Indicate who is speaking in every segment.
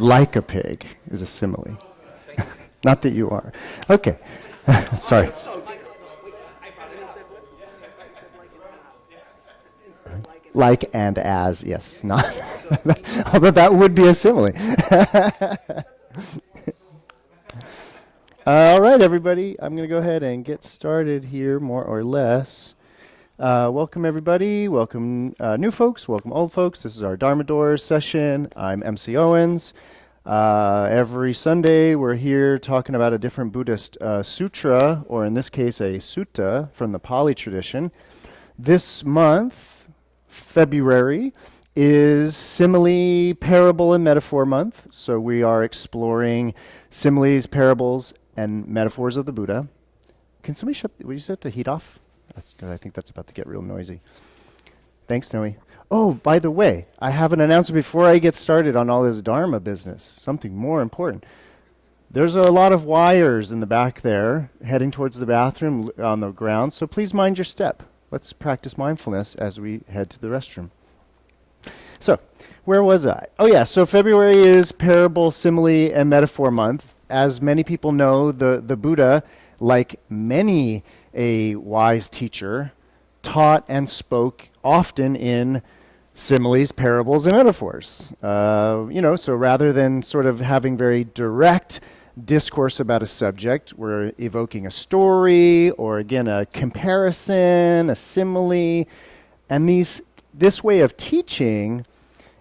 Speaker 1: Like a pig is a simile. Not that you are. Okay. Sorry. Like and as, yes. Not. Although that would be a simile. All right, everybody. I'm going to go ahead and get started here, more or less. Welcome, everybody. Welcome, new folks. Welcome, old folks. This is our Dharma Doors session. I'm MC Owens. Every Sunday, we're here talking about a different Buddhist sutra, or in this case, a sutta from the Pali tradition. This month, February, is Simile, Parable, and Metaphor Month. So we are exploring similes, parables, and metaphors of the Buddha. Can somebody will you set the heat off? That's good. I think that's about to get real noisy. Thanks, Noe. Oh, by the way, I have an announcement before I get started on all this Dharma business, something more important. There's a lot of wires in the back there heading towards the bathroom on the ground, so please mind your step. Let's practice mindfulness as we head to the restroom. So, where was I? Oh yeah, so February is Parable, Simile, and Metaphor Month. As many people know, the Buddha, like many a wise teacher, taught and spoke often in similes, parables, and metaphors. So rather than sort of having very direct discourse about a subject, we're evoking a story or, again, a comparison, a simile. And this way of teaching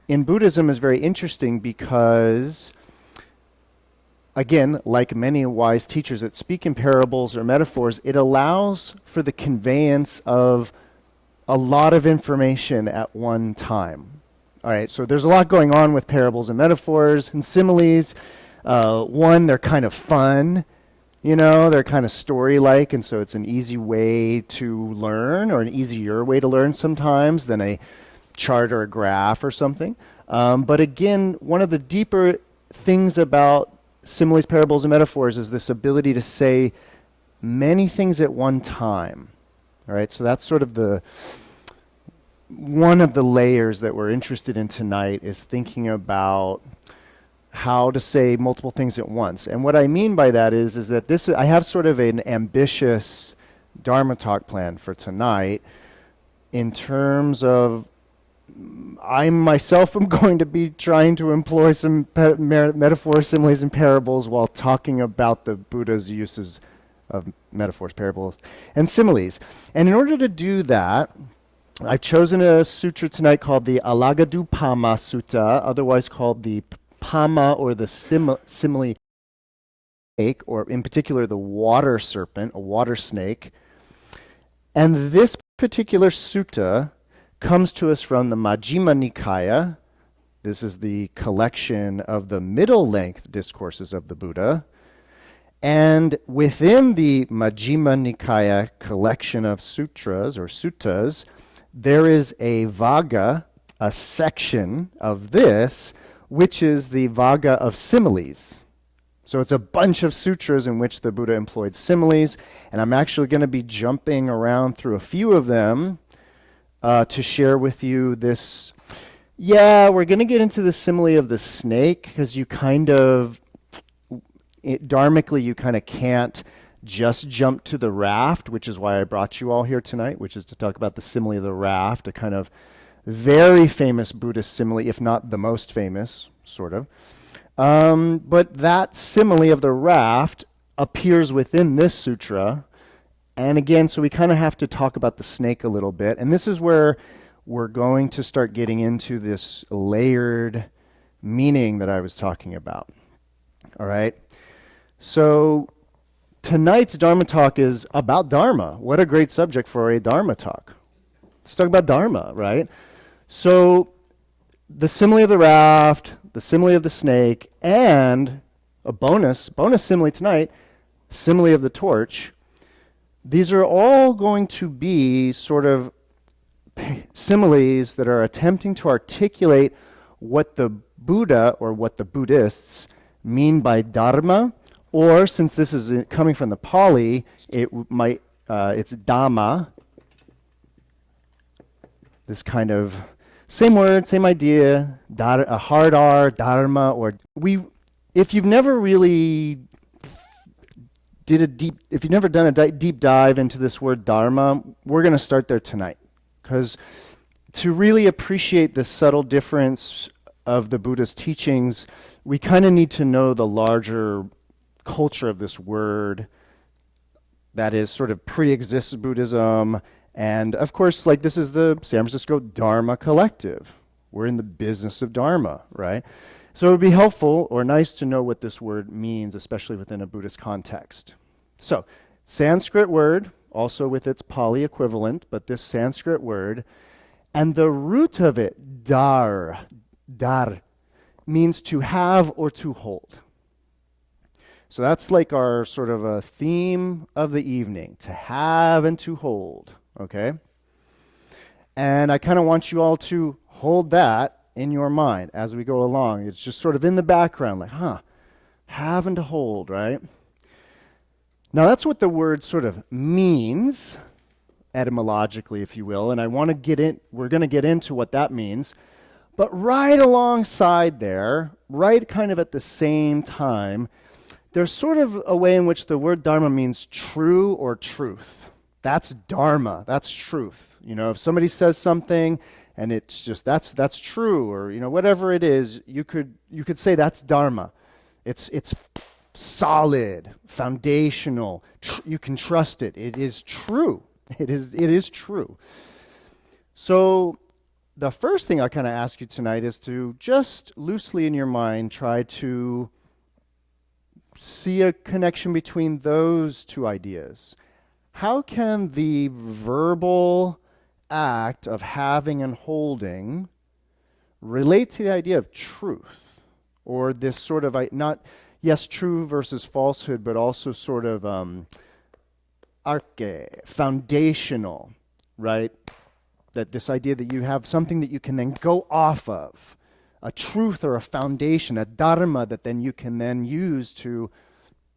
Speaker 1: in Buddhism is very interesting because, again, like many wise teachers that speak in parables or metaphors, it allows for the conveyance of a lot of information at one time. All right, so there's a lot going on with parables and metaphors and similes. One, they're kind of fun, they're kind of story-like, and so it's an easy way to learn, or an easier way to learn sometimes than a chart or a graph or something. But again, one of the deeper things about similes, parables, and metaphors is this ability to say many things at one time. All right, so that's sort of one of the layers that we're interested in tonight, is thinking about how to say multiple things at once. And what I mean by that is that I have sort of an ambitious Dharma talk plan for tonight in terms of I myself am going to be trying to employ some metaphors, similes, and parables while talking about the Buddha's uses of metaphors, parables, and similes. And in order to do that, I've chosen a sutra tonight called the Alagadupama Sutta, otherwise called the Pama, or the simile snake, or in particular the water serpent, a water snake. And this particular sutta comes to us from the Majjhima Nikaya. This is the collection of the middle-length discourses of the Buddha. And within the Majjhima Nikaya collection of sutras or suttas, there is a vaga, a section of this, which is the vaga of similes. So it's a bunch of sutras in which the Buddha employed similes, and I'm actually going to be jumping around through a few of them to share with you this. Yeah, we're going to get into the simile of the snake, because you dharmically, you kind of can't just jump to the raft, which is why I brought you all here tonight, which is to talk about the simile of the raft, a kind of very famous Buddhist simile, if not the most famous, sort of. But that simile of the raft appears within this sutra. And again, so we kind of have to talk about the snake a little bit. And this is where we're going to start getting into this layered meaning that I was talking about. All right? So tonight's Dharma talk is about Dharma. What a great subject for a Dharma talk. Let's talk about Dharma, right? So the simile of the raft, the simile of the snake, and a bonus simile tonight, simile of the torch. These are all going to be sort of similes that are attempting to articulate what the Buddha or what the Buddhists mean by Dharma, or since this is coming from the Pali, it's Dhamma, this kind of Same word, same idea, a hard R, dharma, or if you've never really if you've never done a deep dive into this word dharma, we're going to start there tonight. Because to really appreciate the subtle difference of the Buddha's teachings, we kind of need to know the larger culture of this word that is sort of pre-exists Buddhism. And of course, like, this is the San Francisco Dharma Collective. We're in the business of Dharma, right? So it would be helpful or nice to know what this word means, especially within a Buddhist context. So, Sanskrit word, also with its Pali equivalent, but this Sanskrit word, and the root of it, dar, means to have or to hold. So that's like our sort of a theme of the evening, to have and to hold, okay? And I kind of want you all to hold that in your mind as we go along. It's just sort of in the background, like, have and to hold, right? Now that's what the word sort of means, etymologically, if you will, and we're going to get into what that means. But right alongside there, right kind of at the same time, there's sort of a way in which the word dharma means true or truth. That's dharma, that's truth. You know, if somebody says something and it's just that's true, or whatever it is, you could say that's dharma. It's solid, foundational. You can trust it. It is true. It is true. So the first thing I kind of ask you tonight is to just loosely in your mind try to see a connection between those two ideas. How can the verbal act of having and holding relate to the idea of truth, or this sort of true versus falsehood, but also sort of foundational, right? That this idea that you have something that you can then go off of, a truth or a foundation, a dharma that then you can then use to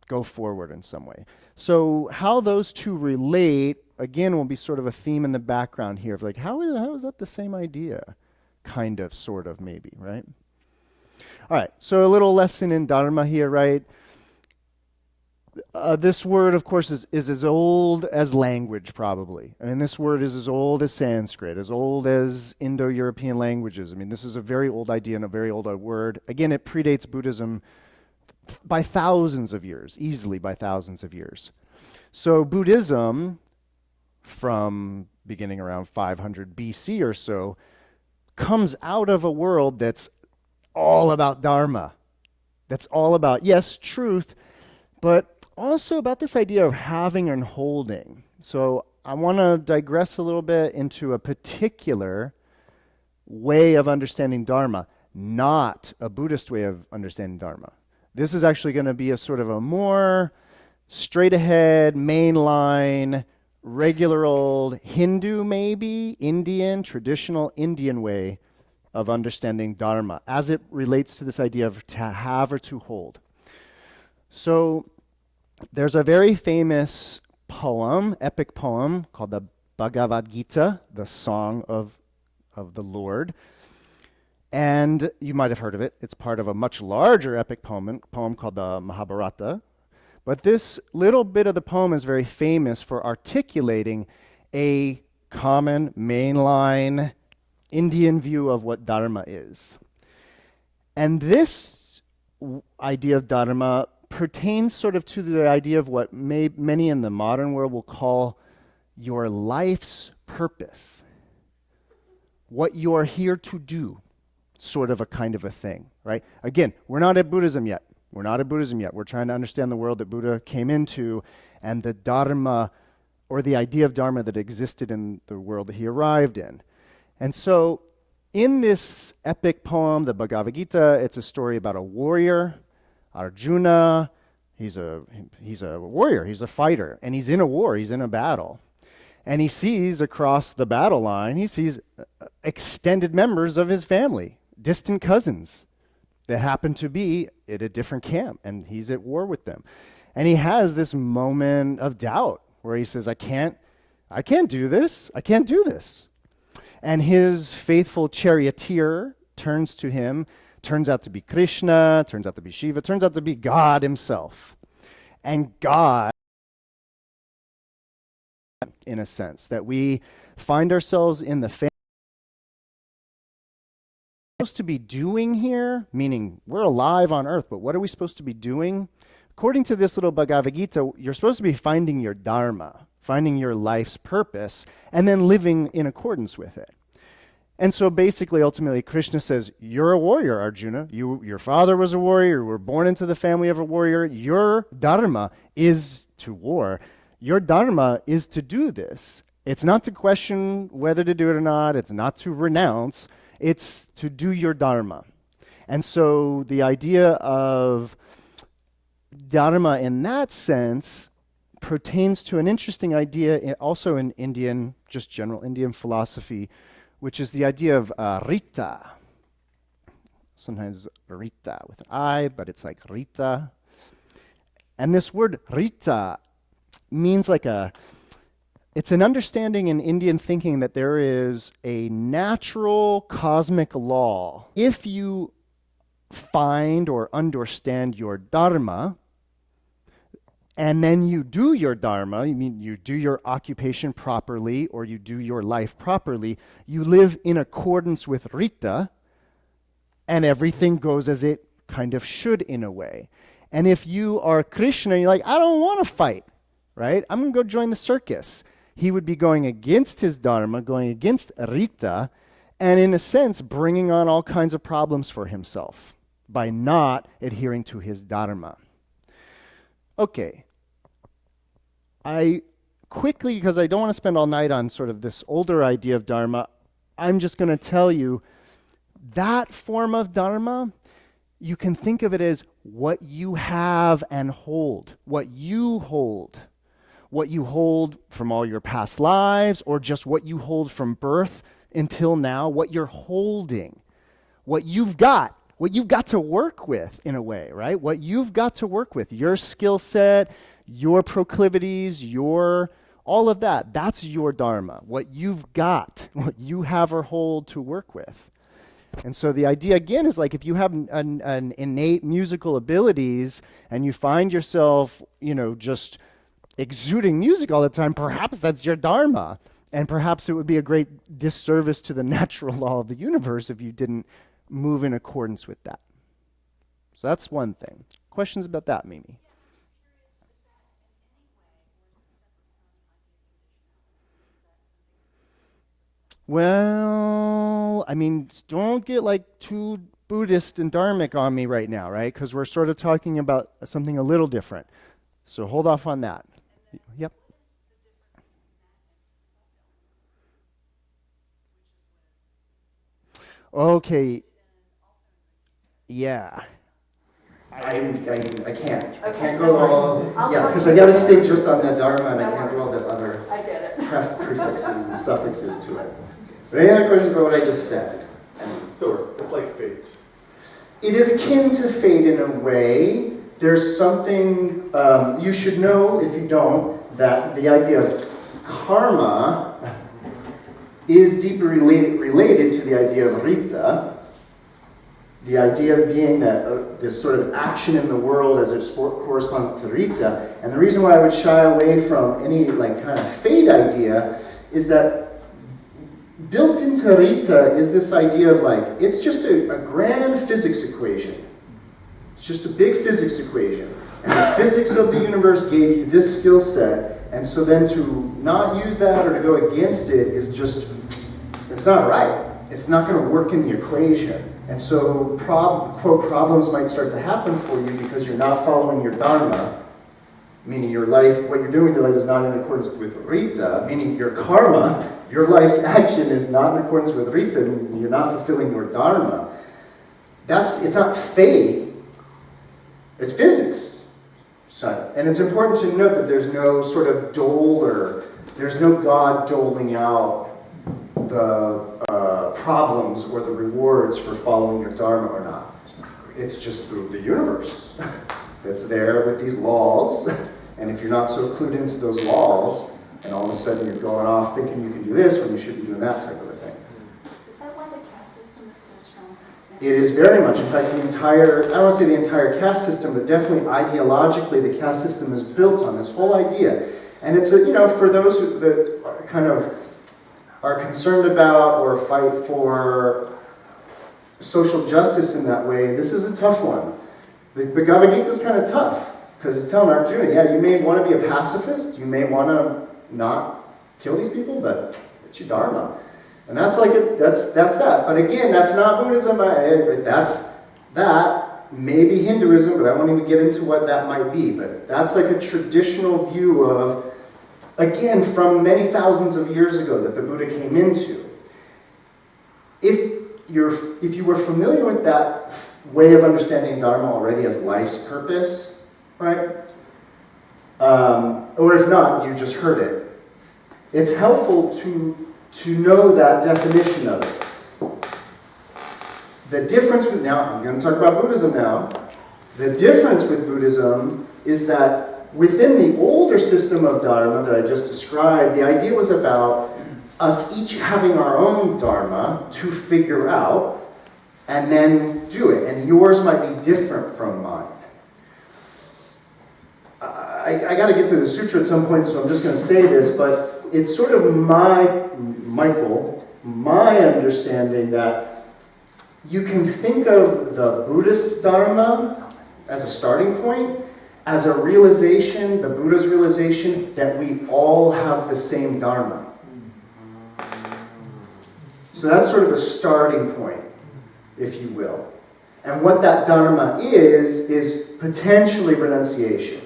Speaker 1: go forward in some way. So how those two relate, again, will be sort of a theme in the background here of like, how is that the same idea? Kind of, sort of, maybe, right? All right, so a little lesson in dharma here, right? This word, of course, is as old as language, probably. I mean, this word is as old as Sanskrit, as old as Indo-European languages. I mean, this is a very old idea and a very old word. Again, it predates Buddhism by thousands of years, easily by thousands of years. So Buddhism, from beginning around 500 BC or so, comes out of a world that's all about dharma. That's all about, yes, truth, but also about this idea of having and holding. So I want to digress a little bit into a particular way of understanding dharma, not a Buddhist way of understanding dharma. This is actually going to be a sort of a more straight ahead, mainline, regular old Hindu, maybe, Indian, traditional Indian way of understanding dharma as it relates to this idea of to have or to hold. So there's a very famous poem, epic poem, called the Bhagavad Gita, the Song of the Lord. And you might have heard of it. It's part of a much larger epic poem called the Mahabharata. But this little bit of the poem is very famous for articulating a common, mainline Indian view of what dharma is. And this idea of dharma pertains sort of to the idea of what many in the modern world will call your life's purpose, what you are here to do, sort of a kind of a thing, right? Again, we're not at Buddhism yet. We're trying to understand the world that Buddha came into and the dharma, or the idea of dharma that existed in the world that he arrived in. And so in this epic poem, the Bhagavad Gita, it's a story about a warrior, Arjuna. He's a warrior, he's a fighter, and he's in a war, he's in a battle. And he sees across the battle line, he sees extended members of his family, distant cousins that happen to be at a different camp, and he's at war with them. And he has this moment of doubt where he says, I can't do this. And his faithful charioteer turns to him, turns out to be Krishna, turns out to be Shiva, turns out to be God himself. And God, in a sense, that we find ourselves in the family. What are we supposed to be doing here? Meaning, we're alive on earth, but what are we supposed to be doing? According to this little Bhagavad Gita, you're supposed to be finding your dharma, finding your life's purpose, and then living in accordance with it. And so basically, ultimately, Krishna says, you're a warrior, Arjuna. Your father was a warrior. You were born into the family of a warrior. Your dharma is to war. Your dharma is to do this. It's not to question whether to do it or not. It's not to renounce. It's to do your dharma. And so the idea of dharma in that sense pertains to an interesting idea also in Indian, just general Indian philosophy, which is the idea of Rita. Sometimes Rita with an I, but it's like Rita. And this word Rita means it's an understanding in Indian thinking that there is a natural cosmic law. If you find or understand your dharma, and then you do your dharma, you mean you do your occupation properly or you do your life properly, you live in accordance with Rita, and everything goes as it kind of should in a way. And if you are Krishna, you're like, I don't want to fight, right? I'm going to go join the circus. He would be going against his dharma, going against Rita, and in a sense, bringing on all kinds of problems for himself by not adhering to his dharma. Okay, I quickly, because I don't want to spend all night on sort of this older idea of dharma, I'm just going to tell you that form of dharma, you can think of it as what you have and hold, what you hold from all your past lives, or just what you hold from birth until now, what you're holding, what you've got to work with in a way, right? What you've got to work with, your skill set, your proclivities, all of that, that's your dharma. What you've got, what you have or hold to work with. And so the idea again is like if you have an innate musical abilities and you find yourself, just exuding music all the time, perhaps that's your dharma. And perhaps it would be a great disservice to the natural law of the universe if you didn't move in accordance with that. So that's one thing. Questions about that, Mimi? Well, don't get like too Buddhist and Dharmic on me right now, right? Because we're sort of talking about something a little different. So hold off on that. Yep. Okay. Yeah. I can't. I can't go all. Yeah, because I got to stay just on that dharma, and I can't do all the other prefixes and suffixes to it. But any other questions about what I just said?
Speaker 2: So it's like fate.
Speaker 1: It is akin to fate in a way. There's something you should know, if you don't, that the idea of karma is deeply related to the idea of Rita. The idea being that this sort of action in the world as it corresponds to Rita. And the reason why I would shy away from any kind of fate idea is that built into Rita is this idea of it's just a grand physics equation. It's just a big physics equation. And the physics of the universe gave you this skill set, and so then to not use that or to go against it is just, it's not right. It's not going to work in the equation. And so quote, problems might start to happen for you because you're not following your dharma, meaning your life, what you're doing with your life is not in accordance with Rita, meaning your karma, your life's action is not in accordance with Rita, and you're not fulfilling your dharma. It's not fate, it's physics. And it's important to note that there's no sort of there's no God doling out the problems or the rewards for following your dharma or not. It's just the universe that's there with these laws, and if you're not so clued into those laws, and all of a sudden you're going off thinking you can do this when you should be doing that type of a thing. It is very much, in fact, the entire, I don't want to say the entire caste system, but definitely ideologically, the caste system is built on this whole idea. And it's, for those that are kind of are concerned about or fight for social justice in that way, this is a tough one. The Bhagavad Gita is kind of tough, because it's telling Arjuna, yeah, you may want to be a pacifist, you may want to not kill these people, but it's your dharma. And that's that's that. But again, that's not Buddhism. That may be Hinduism, but I won't even get into what that might be. But that's like a traditional view of, again, from many thousands of years ago that the Buddha came into. If you were familiar with that way of understanding Dharma already as life's purpose, right? Or if not, you just heard it. It's helpful to know that definition of it. The difference with, now I'm going to talk about Buddhism now. The difference with Buddhism is that within the older system of Dharma that I just described, the idea was about us each having our own Dharma to figure out and then do it. And yours might be different from mine. I got to get to the sutra at some point, so I'm just going to say this, but it's sort of my understanding that you can think of the Buddhist Dharma as a starting point, as a realization, the Buddha's realization, that we all have the same Dharma. So that's sort of a starting point, if you will. And what that Dharma is potentially renunciation,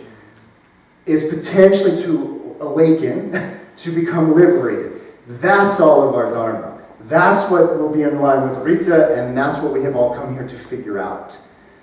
Speaker 1: is potentially to awaken, to become liberated. That's all of our Dharma. That's what will be in line with Rita, and that's what we have all come here to figure out.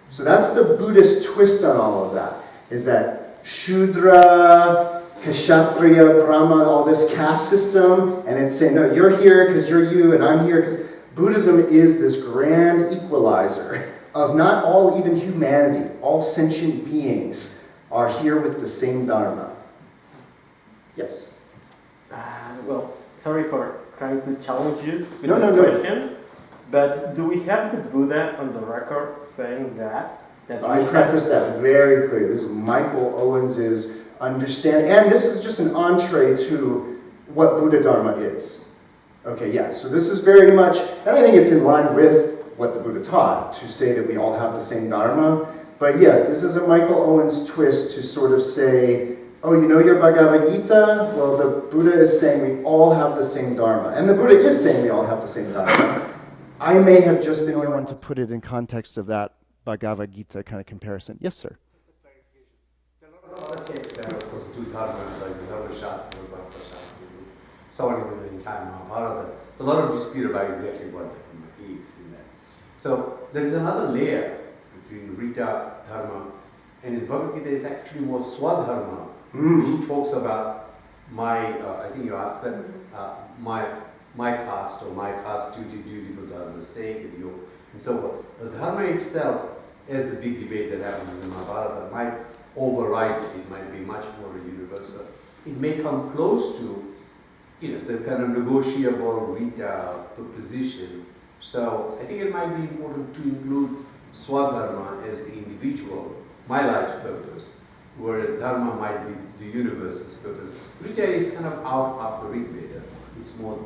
Speaker 1: So that's the Buddhist twist on all of that, is that Shudra, Kshatriya, Brahma, all this caste system, and it's saying, no, you're here because you're you, and I'm here because... Buddhism is this grand equalizer of not all even humanity, all sentient beings are here with the same Dharma. Yes?
Speaker 3: Well, sorry for trying to challenge you with
Speaker 1: No.
Speaker 3: question, but do we have the Buddha on the record saying that
Speaker 1: I preface that very clearly. This is Michael Owens' understanding, and this is just an entree to what Buddha Dharma is. Okay, yeah, so this is very much, and I think it's in line with what the Buddha taught, to say that we all have the same Dharma. But yes, this is a Michael Owens twist to sort of say, oh, you know your Bhagavad Gita? Well, the Buddha is saying we all have the same Dharma. And the Buddha is saying we all have the same Dharma. I may have just been the only one to put it in context of that Bhagavad Gita kind of comparison. Yes, sir?
Speaker 4: Just a clarification. There are a lot of texts that, of course, do Dharma, like the Dharma Shastras, Dharma Shastras, and so on in the entire Mahabharata. There's a lot of dispute about exactly what Dharma is in that. So there is another layer between Rita Dharma, and in Bhagavad Gita is actually more Swadharma, which talks about my, I think you asked that, my caste or my caste duty for Dharma's sake, and so forth. The Dharma itself, as the big debate that happens in the Mahabharata, might override it. It might be much more universal. It may come close to, the kind of negotiable Rita position. So I think it might be important to include Swadharma as the individual, my life's purpose, whereas Dharma might be the universe's purpose. Rita is kind of out after Rig Veda. It's more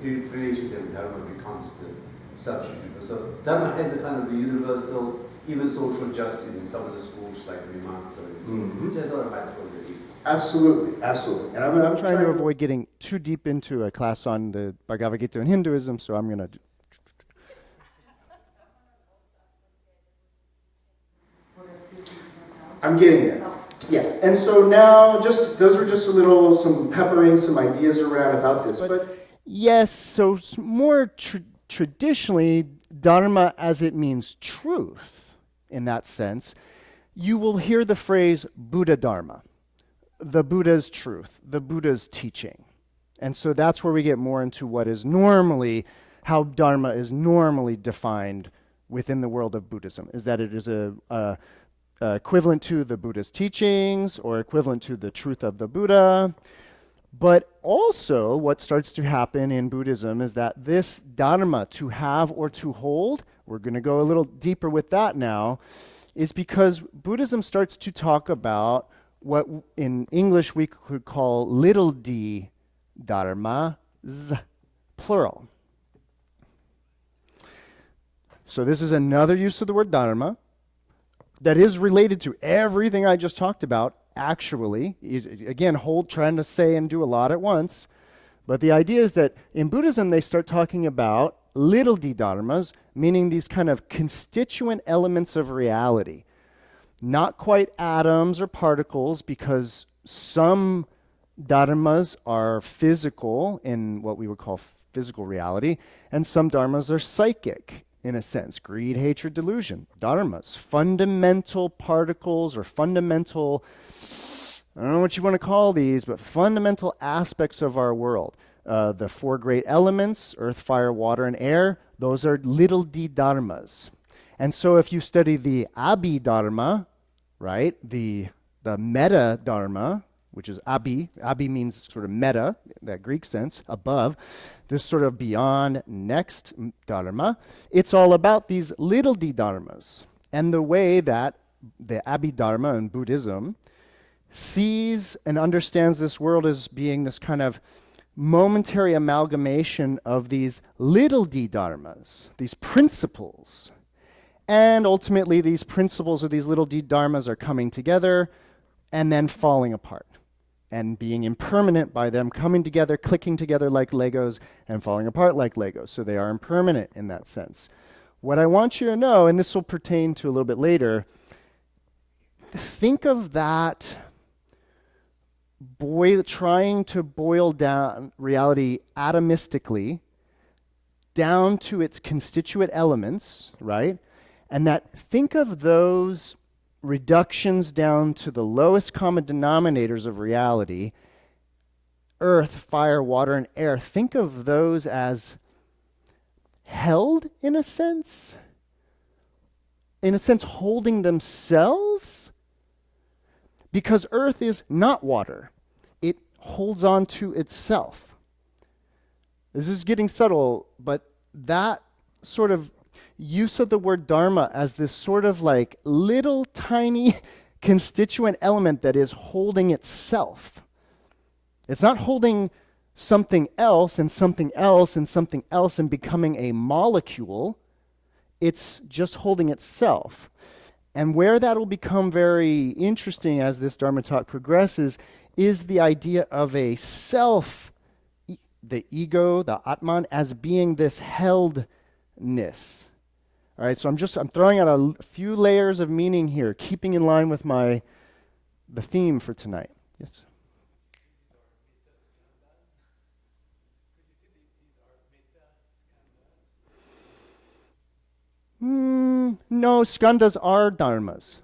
Speaker 4: in relation to Dharma becomes the substitute. So Dharma has a kind of a universal, even social justice in some of the schools like Mimamsa and so on, which I thought I might throw the deep.
Speaker 1: Absolutely. And I'm trying to avoid getting too deep into a class on the Bhagavad Gita and Hinduism, so I'm going to... I'm getting there. Yeah, and so now, those are just some peppering some ideas around about this. But yes, so more traditionally, Dharma as it means truth, in that sense, you will hear the phrase Buddha Dharma, the Buddha's truth, the Buddha's teaching. And so that's where we get more into what is normally, how Dharma is normally defined within the world of Buddhism, is that it is equivalent to the Buddha's teachings or equivalent to the truth of the Buddha. But also what starts to happen in Buddhism is that this Dharma, to have or to hold, we're going to go a little deeper with that now, is because Buddhism starts to talk about what in English we could call little d dharmas, plural. So this is another use of the word dharma that is related to everything I just talked about, actually. Again, trying to say and do a lot at once. But the idea is that in Buddhism, they start talking about little d dharmas, meaning these kind of constituent elements of reality. Not quite atoms or particles, because some dharmas are physical in what we would call physical reality, and some dharmas are psychic, in a sense. Greed, hatred, delusion. Dharmas, fundamental particles or fundamental, I don't know what you want to call these, but fundamental aspects of our world. The four great elements, earth, fire, water, and air, those are little d dharmas. And so if you study the abhidharma, right, the meta dharma, which is abhi means sort of meta, that Greek sense, above, this sort of beyond, next dharma, it's all about these little d dharmas. And the way that the abhidharma in Buddhism sees and understands this world as being this kind of momentary amalgamation of these little d dharmas, these principles. And ultimately, these principles of these little d dharmas are coming together and then falling apart and being impermanent by them coming together, clicking together like Legos and falling apart like Legos. So they are impermanent in that sense. What I want you to know, and this will pertain to a little bit later, think of that trying to boil down reality atomistically down to its constituent elements, right? And think of those reductions down to the lowest common denominators of reality, earth, fire, water, and air. Think of those as held in a sense holding themselves, because earth is not water. It holds on to itself. This is getting subtle, but that sort of use of the word dharma as this sort of like little tiny constituent element that is holding itself. It's not holding something else and something else and something else and becoming a molecule. It's just holding itself. And where that will become very interesting as this Dharma talk progresses is the idea of a self, the ego, the Atman, as being this heldness. All right, so I'm throwing out a few layers of meaning here, keeping in line with the theme for tonight. Yes? No, skandhas are dharmas.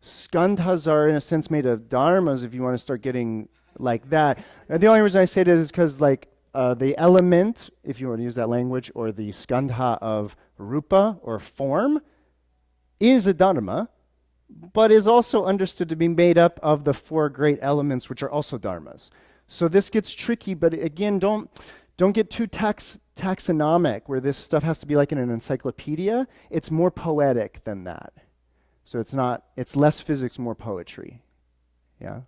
Speaker 1: Skandhas are, in a sense, made of dharmas, if you want to start getting like that. The only reason I say this is because, the element, if you want to use that language, or the skandha of rupa or form, is a dharma, but is also understood to be made up of the four great elements, which are also dharmas. So this gets tricky, but again, don't get too taxonomic, where this stuff has to be like in an encyclopedia. It's more poetic than that. So it's less physics, more poetry. Yeah?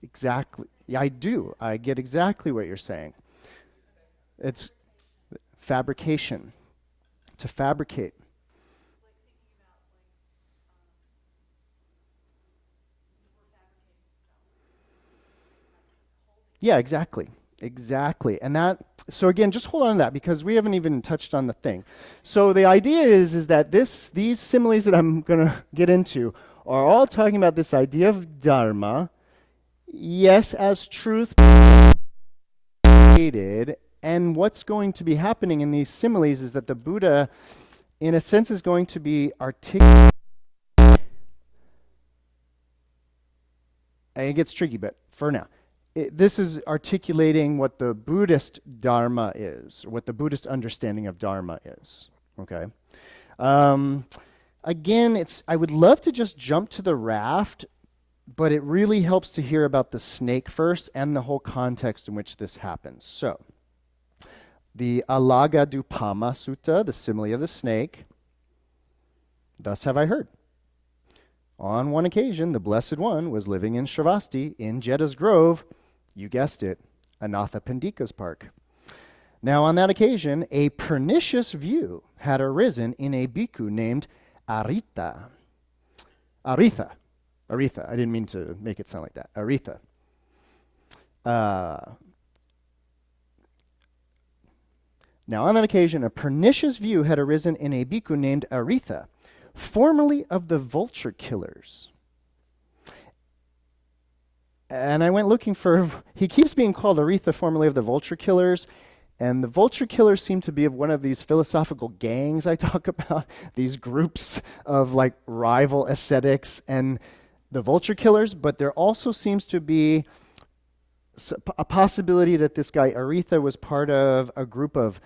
Speaker 1: Exactly. Yeah, I do. I get exactly what you're saying. It's fabrication. To fabricate. Yeah, exactly. Exactly. And so again, just hold on to that, because we haven't even touched on the thing. So the idea is that these similes that I'm going to get into are all talking about this idea of dharma, yes, as truth created, and what's going to be happening in these similes is that the Buddha, in a sense, is going to be articulating. It gets tricky, but for now. This is articulating what the Buddhist Dharma is, or what the Buddhist understanding of Dharma is. Okay. Again, I would love to just jump to the raft but it really helps to hear about the snake first and the whole context in which this happens. So, the Alagadupama Sutta, the simile of the snake, thus have I heard. On one occasion, the Blessed One was living in Shravasti in Jeddah's Grove, you guessed it, Anatha Pandika's park. Now, on that occasion, a pernicious view had arisen in a bhikkhu named Aritha. Aritha. I didn't mean to make it sound like that. Aritha. Now, on that occasion, a pernicious view had arisen in a bhikkhu named Aritha, formerly of the vulture killers. And I went looking for, he keeps being called Aritha, formerly of the vulture killers, and the vulture killers seem to be of one of these philosophical gangs I talk about, these groups of like rival ascetics and the vulture killers, but there also seems to be a possibility that this guy Aritha was part of a group of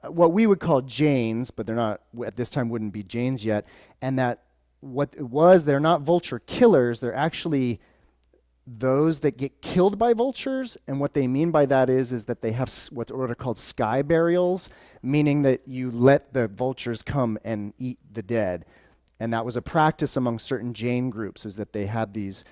Speaker 1: what we would call Jains, but they're not, at this time wouldn't be Jains yet, and that what it was, they're not vulture killers, they're actually those that get killed by vultures, and what they mean by that is that they have what are called sky burials, meaning that you let the vultures come and eat the dead. And that was a practice among certain Jain groups, is that they had these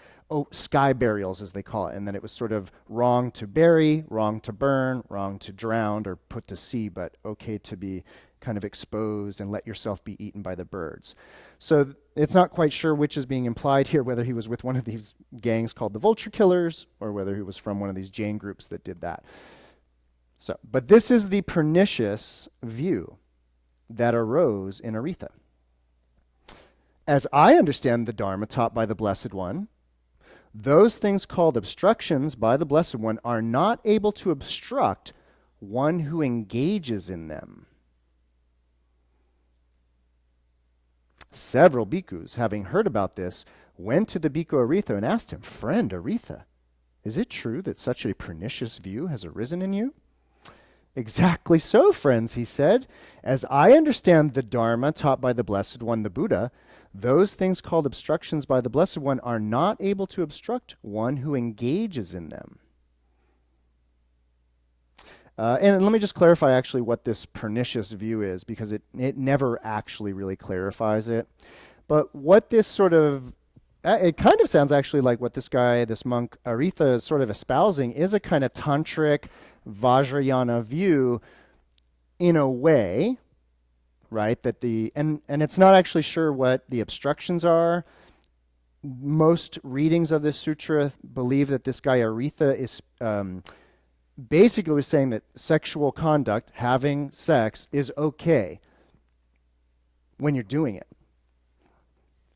Speaker 1: sky burials, as they call it, and then it was sort of wrong to bury, wrong to burn, wrong to drown or put to sea, but okay to be kind of exposed and let yourself be eaten by the birds. So it's not quite sure which is being implied here, whether he was with one of these gangs called the Vulture Killers or whether he was from one of these Jain groups that did that. So, but this is the pernicious view that arose in Aritha. As I understand the Dharma taught by the Blessed One, those things called obstructions by the Blessed One are not able to obstruct one who engages in them. Several bhikkhus, having heard about this, went to the bhikkhu Aritha and asked him, "Friend Aritha, is it true that such a pernicious view has arisen in you?" "Exactly so, friends," he said. "As I understand the Dharma taught by the Blessed One, the Buddha, those things called obstructions by the Blessed One are not able to obstruct one who engages in them." And let me just clarify actually what this pernicious view is, because it never actually really clarifies it. But what this sort of, it kind of sounds actually like what this guy, this monk Aritha, is sort of espousing is a kind of tantric Vajrayana view in a way, right? That and it's not actually sure what the obstructions are. Most readings of this sutra believe that this guy Aritha is basically saying that sexual conduct, having sex, is okay when you're doing it,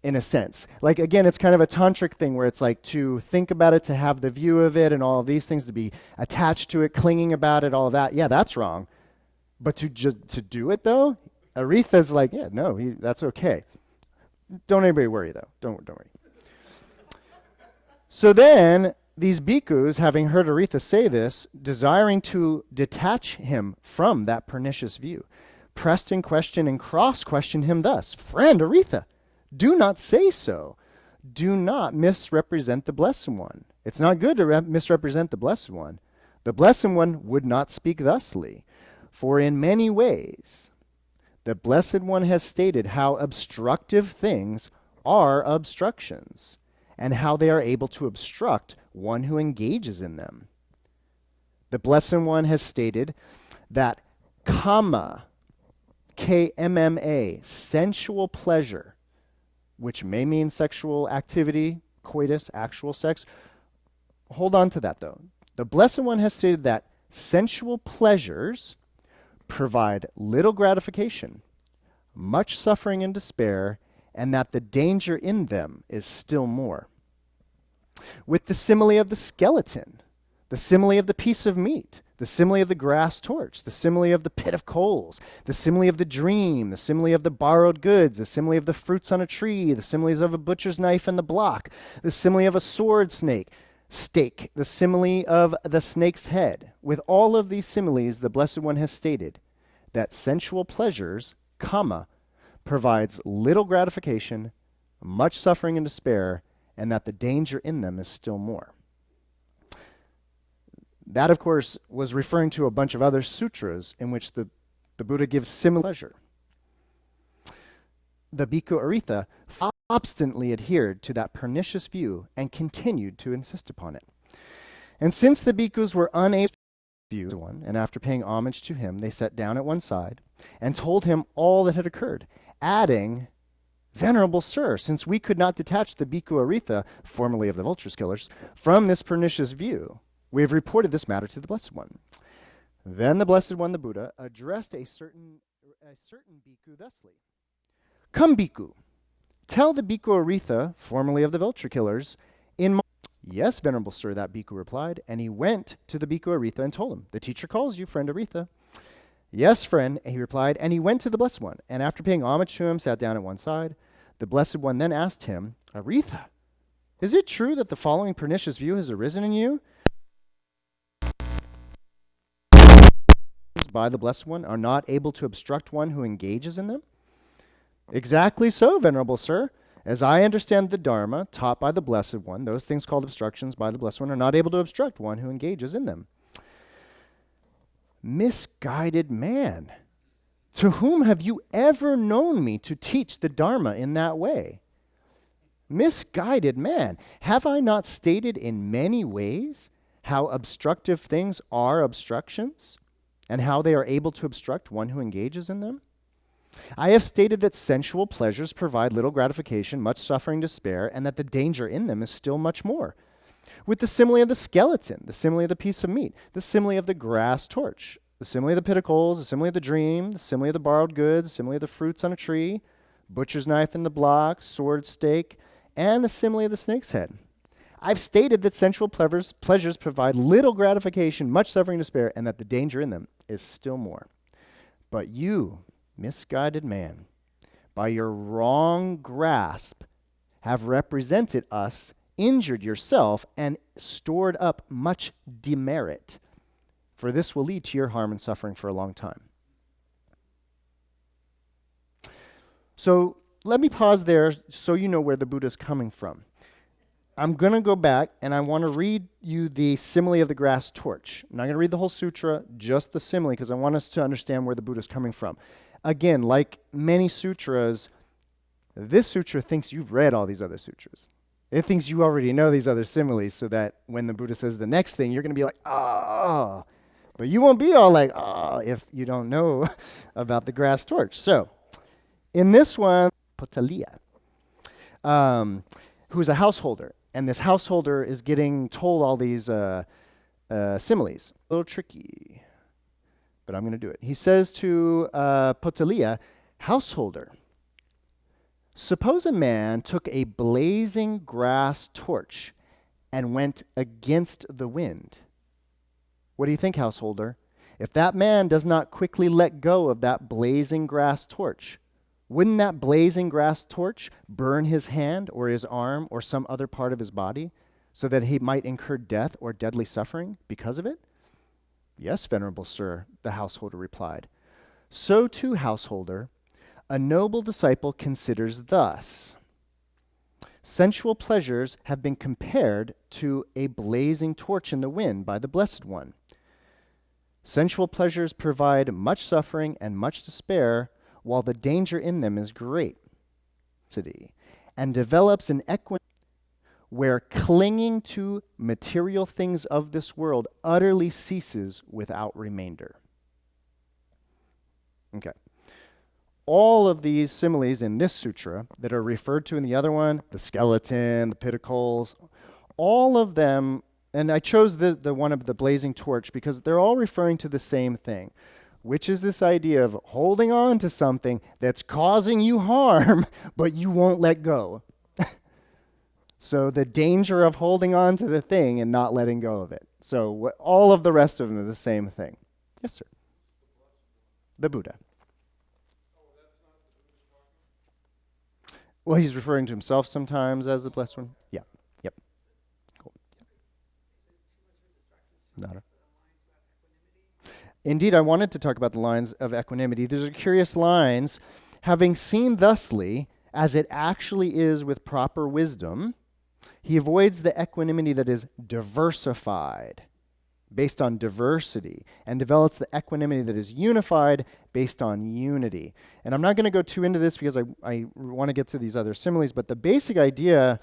Speaker 1: in a sense. Like, again, it's kind of a tantric thing where it's like to think about it, to have the view of it and all of these things, to be attached to it, clinging about it, all of that. Yeah, that's wrong. But to do it, though, Aritha's like, yeah, no, that's okay. Don't anybody worry, though. Don't worry. So then, these bhikkhus, having heard Aritha say this, desiring to detach him from that pernicious view, pressed in question and cross-questioned him thus: "Friend Aritha, do not say so. Do not misrepresent the Blessed One. It's not good to misrepresent the Blessed One. The Blessed One would not speak thusly, for in many ways the Blessed One has stated how obstructive things are obstructions, and how they are able to obstruct one who engages in them. The Blessed One has stated that kama, K-M-M-A, sensual pleasure, which may mean sexual activity, coitus, actual sex. Hold on to that, though. The Blessed One has stated that sensual pleasures provide little gratification, much suffering and despair, and that the danger in them is still more. With the simile of the skeleton, the simile of the piece of meat, the simile of the grass torch, the simile of the pit of coals, the simile of the dream, the simile of the borrowed goods, the simile of the fruits on a tree, the similes of a butcher's knife and the block, the simile of a sword stake, the simile of the snake's head. With all of these similes, the Blessed One has stated that sensual pleasures, provides little gratification, much suffering and despair, and that the danger in them is still more. That, of course, was referring to a bunch of other sutras in which the Buddha gives similar pleasure. The Bhikkhu Aritha obstinately adhered to that pernicious view and continued to insist upon it. And since the bhikkhus were unable to view one, and after paying homage to him, they sat down at one side and told him all that had occurred, adding, "Venerable sir, since we could not detach the Bhikkhu Aritha, formerly of the vulture killers, from this pernicious view, we have reported this matter to the Blessed One." Then the Blessed One, the Buddha, addressed a certain bhikkhu thusly: "Come, bhikkhu, tell the Bhikkhu Aritha, formerly of the vulture killers, in my..." "Yes, venerable sir," that bhikkhu replied, and he went to the Bhikkhu Aritha and told him, "The teacher calls you, friend Aritha." "Yes, friend," he replied, and he went to the Blessed One, and after paying homage to him, sat down at one side. The Blessed One then asked him, "Aritha, is it true that the following pernicious view has arisen in you? By the Blessed One are not able to obstruct one who engages in them?" "Exactly so, venerable sir. As I understand the Dharma taught by the Blessed One, those things called obstructions by the Blessed One are not able to obstruct one who engages in them." Misguided man, to whom have you ever known me to teach the Dharma in that way? Misguided man, have I not stated in many ways how obstructive things are obstructions, and how they are able to obstruct one who engages in them? I have stated that sensual pleasures provide little gratification, much suffering, despair, and that the danger in them is still much more. With the simile of the skeleton, the simile of the piece of meat, the simile of the grass torch, the simile of the pinnacles, the simile of the dream, the simile of the borrowed goods, the simile of the fruits on a tree, butcher's knife in the block, sword stake, and the simile of the snake's head. I've stated that sensual pleasures provide little gratification, much suffering, despair, and that the danger in them is still more. But you, misguided man, by your wrong grasp, have represented us, injured yourself, and stored up much demerit. For this will lead to your harm and suffering for a long time. So let me pause there so you know where the Buddha is coming from. I'm going to go back and I want to read you the simile of the grass torch. I'm not going to read the whole sutra, just the simile, because I want us to understand where the Buddha is coming from. Again, like many sutras, this sutra thinks you've read all these other sutras. It thinks you already know these other similes, so that when the Buddha says the next thing, you're going to be like, "Ah." But you won't be all like, "Ah," if you don't know about the grass torch. So, in this one, Potaliya, who's a householder, and this householder is getting told all these similes. A little tricky, but I'm going to do it. He says to Potaliya, "Householder, suppose a man took a blazing grass torch and went against the wind. What do you think, householder? If that man does not quickly let go of that blazing grass torch, wouldn't that blazing grass torch burn his hand or his arm or some other part of his body so that he might incur death or deadly suffering because of it?" "Yes, venerable sir," the householder replied. "So too, householder, a noble disciple considers thus. Sensual pleasures have been compared to a blazing torch in the wind by the Blessed One. Sensual pleasures provide much suffering and much despair, while the danger in them is great, and develops an equanimity where clinging to material things of this world utterly ceases without remainder." Okay. All of these similes in this sutra that are referred to in the other one, the skeleton, the pinnacles, all of them, and I chose the one of the blazing torch because they're all referring to the same thing, which is this idea of holding on to something that's causing you harm, but you won't let go. So the danger of holding on to the thing and not letting go of it. So all of the rest of them are the same thing. Yes, sir. The Buddha. Well, he's referring to himself sometimes as the Blessed One. Yeah. Yep. Cool. Not a... Indeed, I wanted to talk about the lines of equanimity. These are curious lines. "Having seen thusly, as it actually is with proper wisdom, He avoids the equanimity that is diversified, based on diversity, and develops the equanimity that is unified, based on unity. And I'm not going to go too into this because I want to get to these other similes, but the basic idea,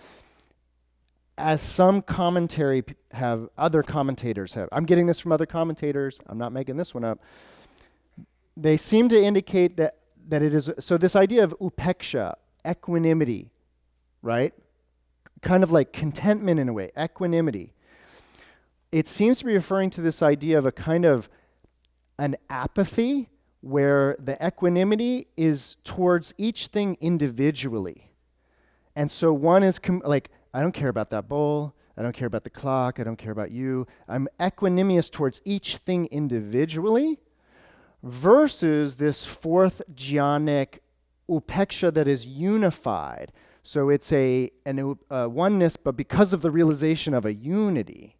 Speaker 1: as some commentary have, other commentators have, I'm getting this from other commentators, I'm not making this one up, they seem to indicate that it is, so this idea of upeksha, equanimity, right? Kind of like contentment in a way, equanimity. It seems to be referring to this idea of a kind of an apathy where the equanimity is towards each thing individually. And so one is like, I don't care about that bowl, I don't care about the clock, I don't care about you. I'm equanimous towards each thing individually versus this fourth jhanic upeksha that is unified. So it's a oneness, but because of the realization of a unity.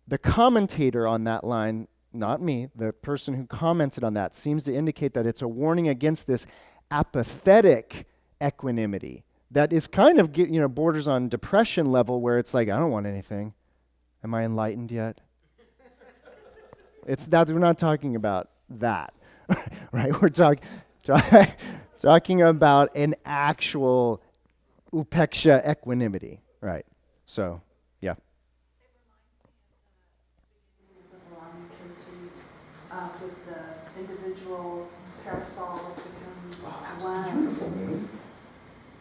Speaker 1: The commentator on that line, not me, the person who commented on that, seems to indicate that it's a warning against this apathetic equanimity that is kind of, borders on depression level where it's like, I don't want anything. Am I enlightened yet? It's that we're not talking about that, right? We're talking about an actual upeksha equanimity, right? So, yeah.
Speaker 5: With the individual parasols become
Speaker 4: That's
Speaker 5: one.
Speaker 4: beautiful, man.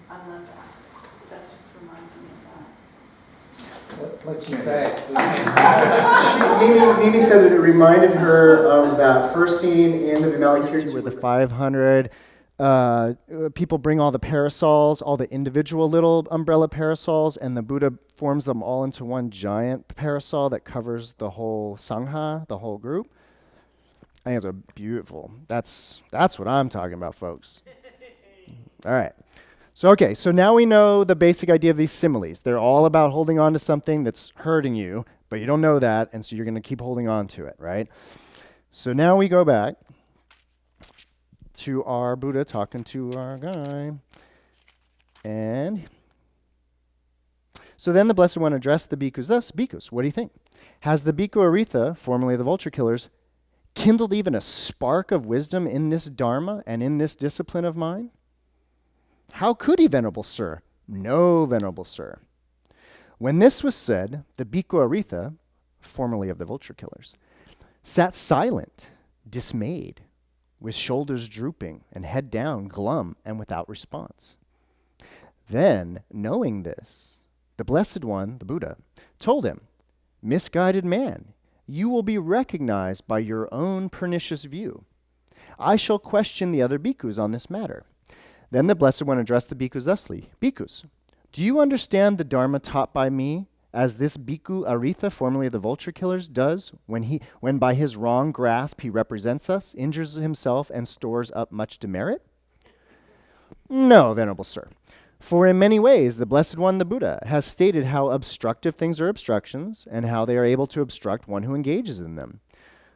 Speaker 5: I love that. That just reminded me of that.
Speaker 3: What she said.
Speaker 1: Mimi said that it reminded her of that first scene in the Vimalakirti where the 500 people bring all the parasols, all the individual little umbrella parasols, and the Buddha forms them all into one giant parasol that covers the whole sangha, the whole group. I think it's a beautiful. That's what I'm talking about, folks. All right. So now we know the basic idea of these similes. They're all about holding on to something that's hurting you, but you don't know that, and so you're going to keep holding on to it, right? So now we go back to our Buddha talking to our guy. And so then the Blessed One addressed the bhikkhus thus, bhikkhus, what do you think? Has the bhikkhu Aritha, formerly the vulture killers, kindled even a spark of wisdom in this dharma and in this discipline of mine? How could he, venerable sir? No, venerable sir. When this was said, the bhikkhu Aritha, formerly of the vulture killers, sat silent, dismayed, with shoulders drooping and head down, glum and without response. Then, knowing this, the Blessed One, the Buddha, told him, misguided man, you will be recognized by your own pernicious view. I shall question the other bhikkhus on this matter. Then the Blessed One addressed the bhikkhus thusly, bhikkhus, do you understand the dharma taught by me as this bhikkhu Aritha, formerly of the vulture killers, does when by his wrong grasp he represents us, injures himself, and stores up much demerit? No, venerable sir. For in many ways, the Blessed One, the Buddha, has stated how obstructive things are obstructions and how they are able to obstruct one who engages in them.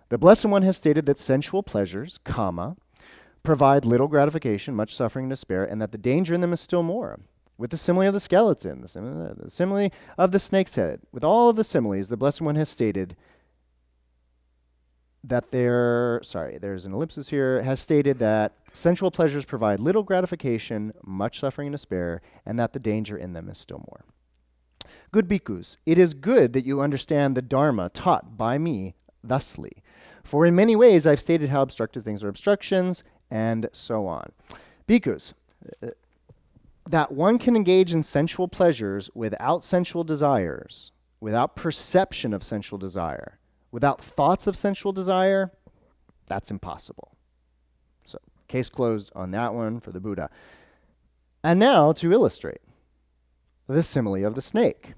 Speaker 1: The Blessed One has stated that sensual pleasures, kama, provide little gratification, much suffering and despair, and that the danger in them is still more. With the simile of the skeleton, the simile of the snake's head, with all of the similes, the Blessed One has stated that there's an ellipsis here, has stated that sensual pleasures provide little gratification, much suffering and despair, and that the danger in them is still more. Good bhikkhus, it is good that you understand the dharma taught by me thusly. For in many ways I've stated how obstructive things are obstructions, and so on. Bhikkhus, that one can engage in sensual pleasures without sensual desires, without perception of sensual desire, without thoughts of sensual desire, that's impossible. So, case closed on that one for the Buddha. And now to illustrate the simile of the snake.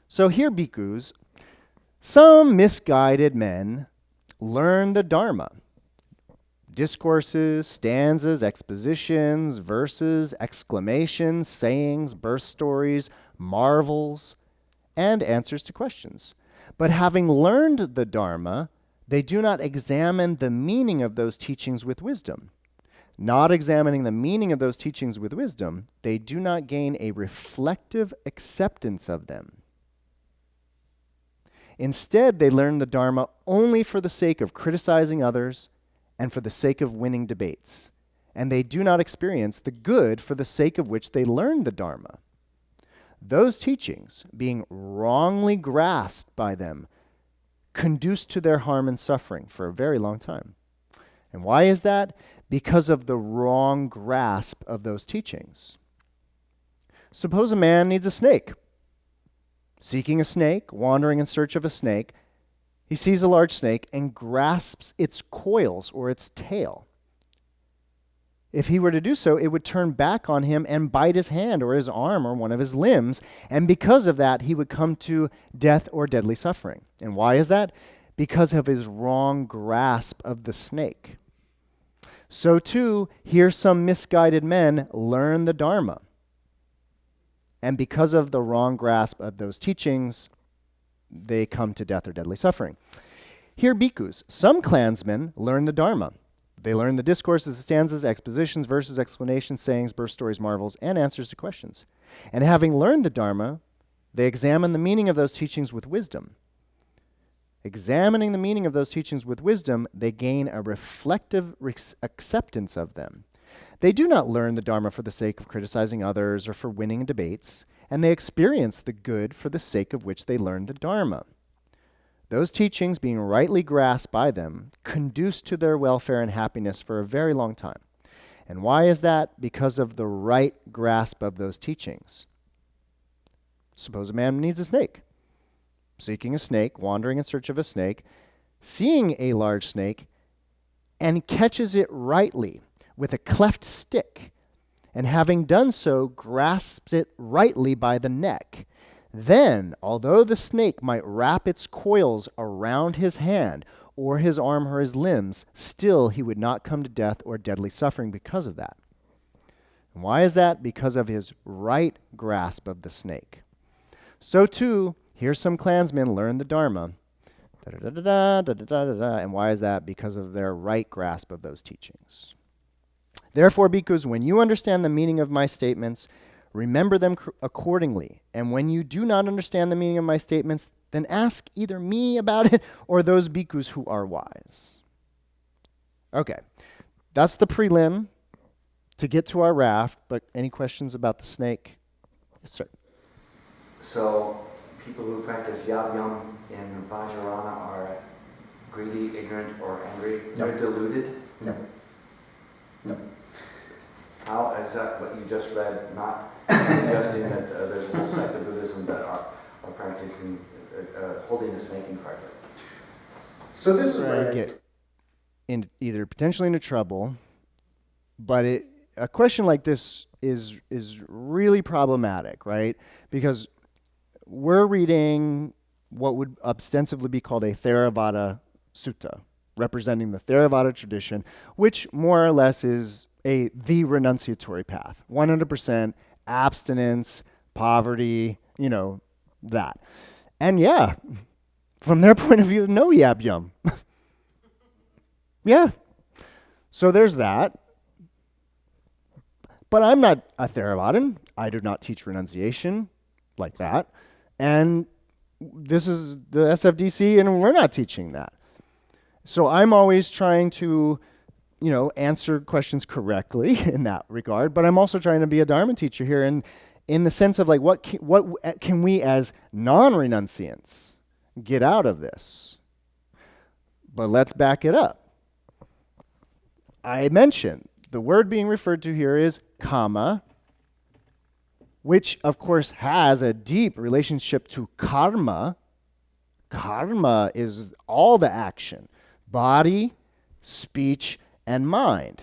Speaker 1: So here, bhikkhus, some misguided men learn the Dharma. Discourses, stanzas, expositions, verses, exclamations, sayings, birth stories, marvels, and answers to questions. But having learned the Dharma, they do not examine the meaning of those teachings with wisdom. not examining the meaning of those teachings with wisdom, they do not gain a reflective acceptance of them. Instead, they learn the Dharma only for the sake of criticizing others and for the sake of winning debates, and they do not experience the good for the sake of which they learned the Dharma. Those teachings, being wrongly grasped by them, conduce to their harm and suffering for a very long time. And why is that? Because of the wrong grasp of those teachings. Suppose a man needs a snake. Seeking a snake, wandering in search of a snake, he sees a large snake and grasps its coils or its tail. If he were to do so, it would turn back on him and bite his hand or his arm or one of his limbs, and because of that, he would come to death or deadly suffering. And why is that? Because of his wrong grasp of the snake. So too, here some misguided men learn the Dharma. And because of the wrong grasp of those teachings, they come to death or deadly suffering. Here, bhikkhus, some clansmen learn the Dharma. They learn the discourses, stanzas, expositions, verses, explanations, sayings, birth stories, marvels, and answers to questions. And having learned the Dharma, they examine the meaning of those teachings with wisdom. Examining the meaning of those teachings with wisdom, they gain a reflective acceptance of them. They do not learn the Dharma for the sake of criticizing others or for winning debates, and they experience the good for the sake of which they learned the Dharma. Those teachings, being rightly grasped by them, conduce to their welfare and happiness for a very long time. And why is that? Because of the right grasp of those teachings. Suppose a man needs a snake. Seeking a snake, wandering in search of a snake, seeing a large snake, and catches it rightly with a cleft stick, and having done so, grasps it rightly by the neck. Then, although the snake might wrap its coils around his hand, or his arm or his limbs, still he would not come to death or deadly suffering because of that. And why is that? Because of his right grasp of the snake. So too, here some clansmen learn the Dharma. And why is that? Because of their right grasp of those teachings. Therefore, bhikkhus, when you understand the meaning of my statements, remember them accordingly. And when you do not understand the meaning of my statements, then ask either me about it or those bhikkhus who are wise. Okay, that's the prelim to get to our raft, but any questions about the snake? Yes, sir.
Speaker 6: So, people who practice yab-yum and vajrayana are greedy, ignorant, or angry.
Speaker 1: No.
Speaker 6: They're deluded.
Speaker 1: No. No.
Speaker 6: How is that what you just read not suggesting that there's a whole sect of Buddhism that are practicing, holding the snake in crisis?
Speaker 1: So this is where I get either potentially into trouble, but a question like this is really problematic, right? Because we're reading what would ostensibly be called a Theravada sutta, representing the Theravada tradition, which more or less is the renunciatory path. 100% abstinence, poverty, that. And yeah, from their point of view, no yab-yum. Yeah. So there's that. But I'm not a Theravadan. I do not teach renunciation like that. And this is the SFDC, and we're not teaching that. So I'm always trying to, answer questions correctly in that regard, but I'm also trying to be a Dharma teacher here in the sense of what can we as non-renunciants get out of this? But let's back it up. I mentioned the word being referred to here is kama, which of course has a deep relationship to karma. Karma is all the action, body, speech, and mind.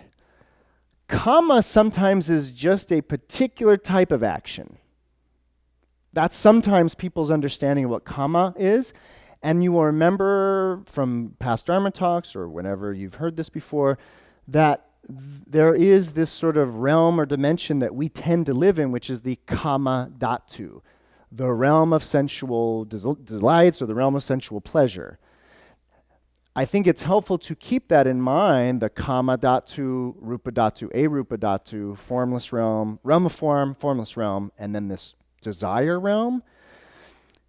Speaker 1: Kama sometimes is just a particular type of action. That's sometimes people's understanding of what kama is. And you will remember from past Dharma talks or whenever you've heard this before, that there is this sort of realm or dimension that we tend to live in, which is the kama dhatu, the realm of sensual delights or the realm of sensual pleasure. I think it's helpful to keep that in mind, the kama dhatu, rupa dhatu, arupa dhatu, formless realm, realm of form, formless realm, and then this desire realm.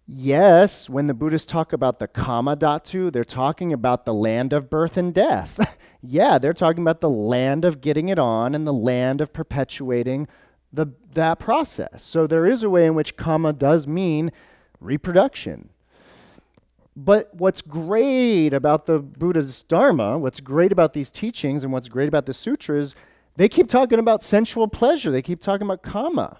Speaker 1: Yes, when the Buddhists talk about the kama dhatu, they're talking about the land of birth and death. Yeah, they're talking about the land of getting it on and the land of perpetuating that process. So there is a way in which kama does mean reproduction. But what's great about the Buddha's Dharma, what's great about these teachings and what's great about the sutras, they keep talking about sensual pleasure. They keep talking about kama,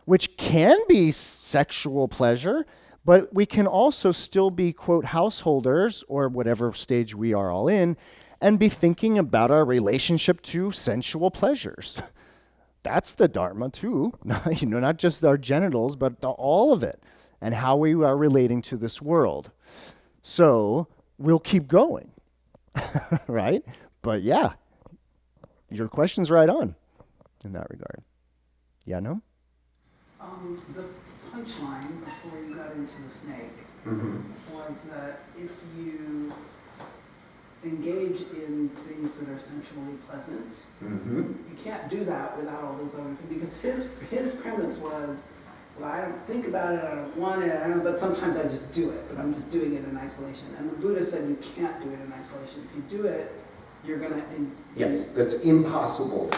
Speaker 1: which can be sexual pleasure, but we can also still be, quote, householders, or whatever stage we are all in, and be thinking about our relationship to sensual pleasures. That's the Dharma too, not just our genitals, but all of it, and how we are relating to this world. So we'll keep going, right? But yeah, your question's right on in that regard. Yeah, no?
Speaker 7: The punchline before you got into the snake was that if you engage in things that are sensually pleasant, you can't do that without all those other things. Because his premise was, well, I don't think about it, I don't want it, but sometimes I just do it, but I'm just doing it in isolation. And the Buddha said you can't do it in isolation. If you do it, you're going to...
Speaker 8: Yes, that's impossible.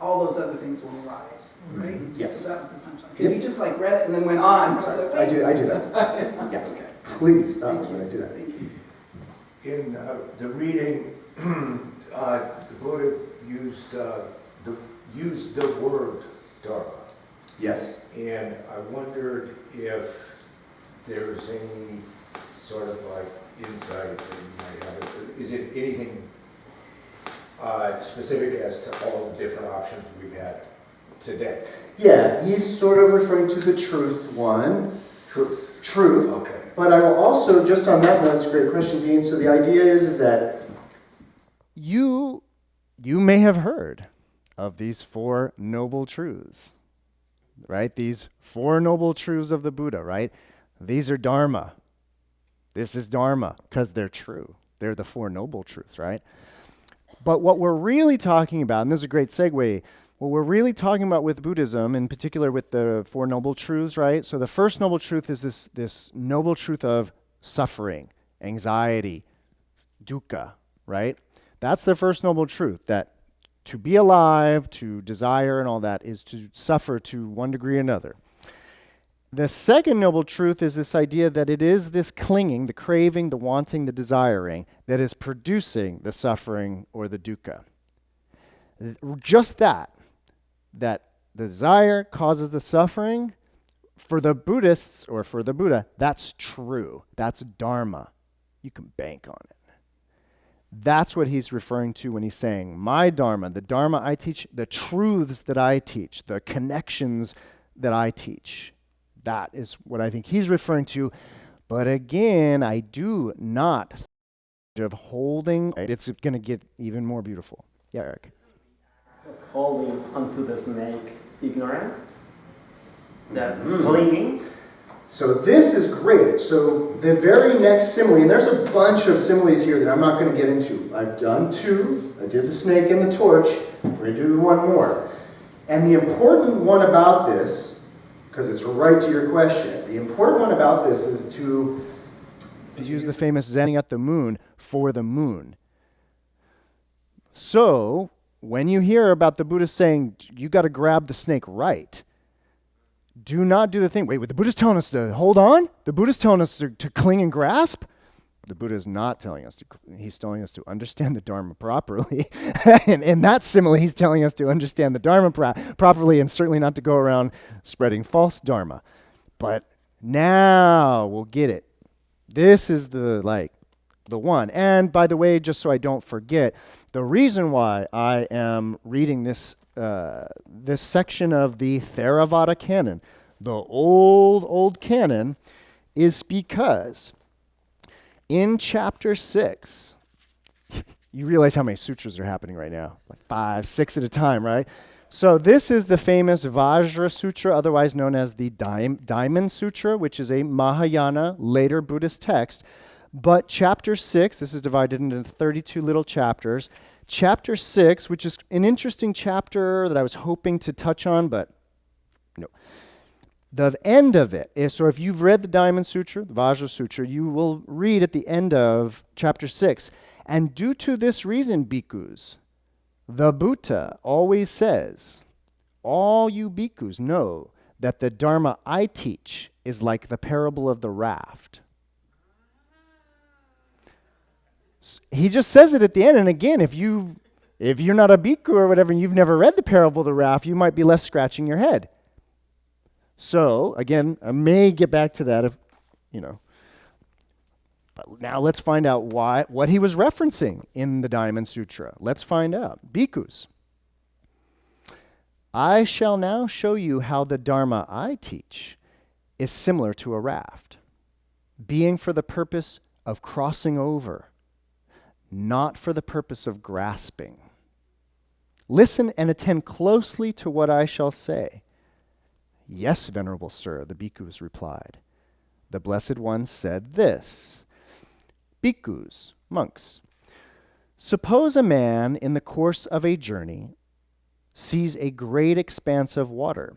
Speaker 7: All those other things will arise, right?
Speaker 8: Yes.
Speaker 7: So that was the punchline. Because you just like read it and then went on.
Speaker 8: I do that. Yeah.
Speaker 7: Okay.
Speaker 8: Please stop
Speaker 7: Thank
Speaker 8: when
Speaker 7: you.
Speaker 8: I do that.
Speaker 7: Thank you.
Speaker 2: In the reading, the Buddha used the word Dharma.
Speaker 8: Yes.
Speaker 2: And I wondered if there's any sort of like insight that you might have. Is it anything specific as to all the different options we've had today?
Speaker 8: Yeah, he's sort of referring to the truth one. Truth.
Speaker 2: Okay.
Speaker 8: But I will also, just on that note, it's a great question, Dean. So the idea is that
Speaker 1: You may have heard of these four noble truths, right? These four noble truths of the Buddha, right? These are Dharma. This is Dharma because they're true. They're the four noble truths, right? But what we're really talking about, and this is a great segue, what we're really talking about with Buddhism, in particular with the Four Noble Truths, right? So the first noble truth is this noble truth of suffering, anxiety, dukkha, right? That's the first noble truth, that to be alive, to desire and all that is to suffer to one degree or another. The second noble truth is this idea that it is this clinging, the craving, the wanting, the desiring, that is producing the suffering or the dukkha. Just that the desire causes the suffering, for the Buddhists or for the Buddha, that's true. That's Dharma. You can bank on it. That's what he's referring to when he's saying, my Dharma, the Dharma I teach, the truths that I teach, the connections that I teach. That is what I think he's referring to. But again, I do not think of holding. It's going to get even more beautiful. Yeah, Eric.
Speaker 3: Holding onto the snake ignorance, that's clinging.
Speaker 8: So this is great. So the very next simile, and there's a bunch of similes here that I'm not going to get into. I've done two. I did the snake and the torch. We're going to do one more. And the important one about this, because it's right to your question, the important one about this is to
Speaker 1: use the famous Zen at the moon for the moon. So when you hear about the Buddha saying, you got to grab the snake right, do not do the thing. Wait, the Buddha's telling us to hold on? The Buddha's telling us to cling and grasp? The Buddha is not telling us to. He's telling us to understand the Dharma properly. And in that simile, he's telling us to understand the Dharma properly and certainly not to go around spreading false Dharma. But now we'll get it. This is the one. And by the way, just so I don't forget, the reason why I am reading this section of the Theravada canon, the old canon, is because in chapter 6, you realize how many sutras are happening right now, like 5, 6 at a time, right? So this is the famous Vajra Sutra, otherwise known as the Diamond Sutra, which is a Mahayana, later Buddhist text. But chapter 6, this is divided into 32 little chapters. Chapter 6, which is an interesting chapter that I was hoping to touch on, but no. The end of it is, so if you've read the Diamond Sutra, the Vajra Sutra, you will read at the end of chapter 6, and due to this reason, bhikkhus, the Buddha always says, all you bhikkhus know that the Dharma I teach is like the parable of the raft. He just says it at the end, and again, if you're not a bhikkhu or whatever, and you've never read the parable of the raft, you might be left scratching your head. So, again, I may get back to that if, But now let's find out what he was referencing in the Diamond Sutra. Let's find out. Bhikkhus, I shall now show you how the Dharma I teach is similar to a raft, being for the purpose of crossing over, not for the purpose of grasping. Listen and attend closely to what I shall say. Yes, Venerable Sir, the bhikkhus replied. The Blessed One said this, Bhikkhus, monks, suppose a man in the course of a journey sees a great expanse of water,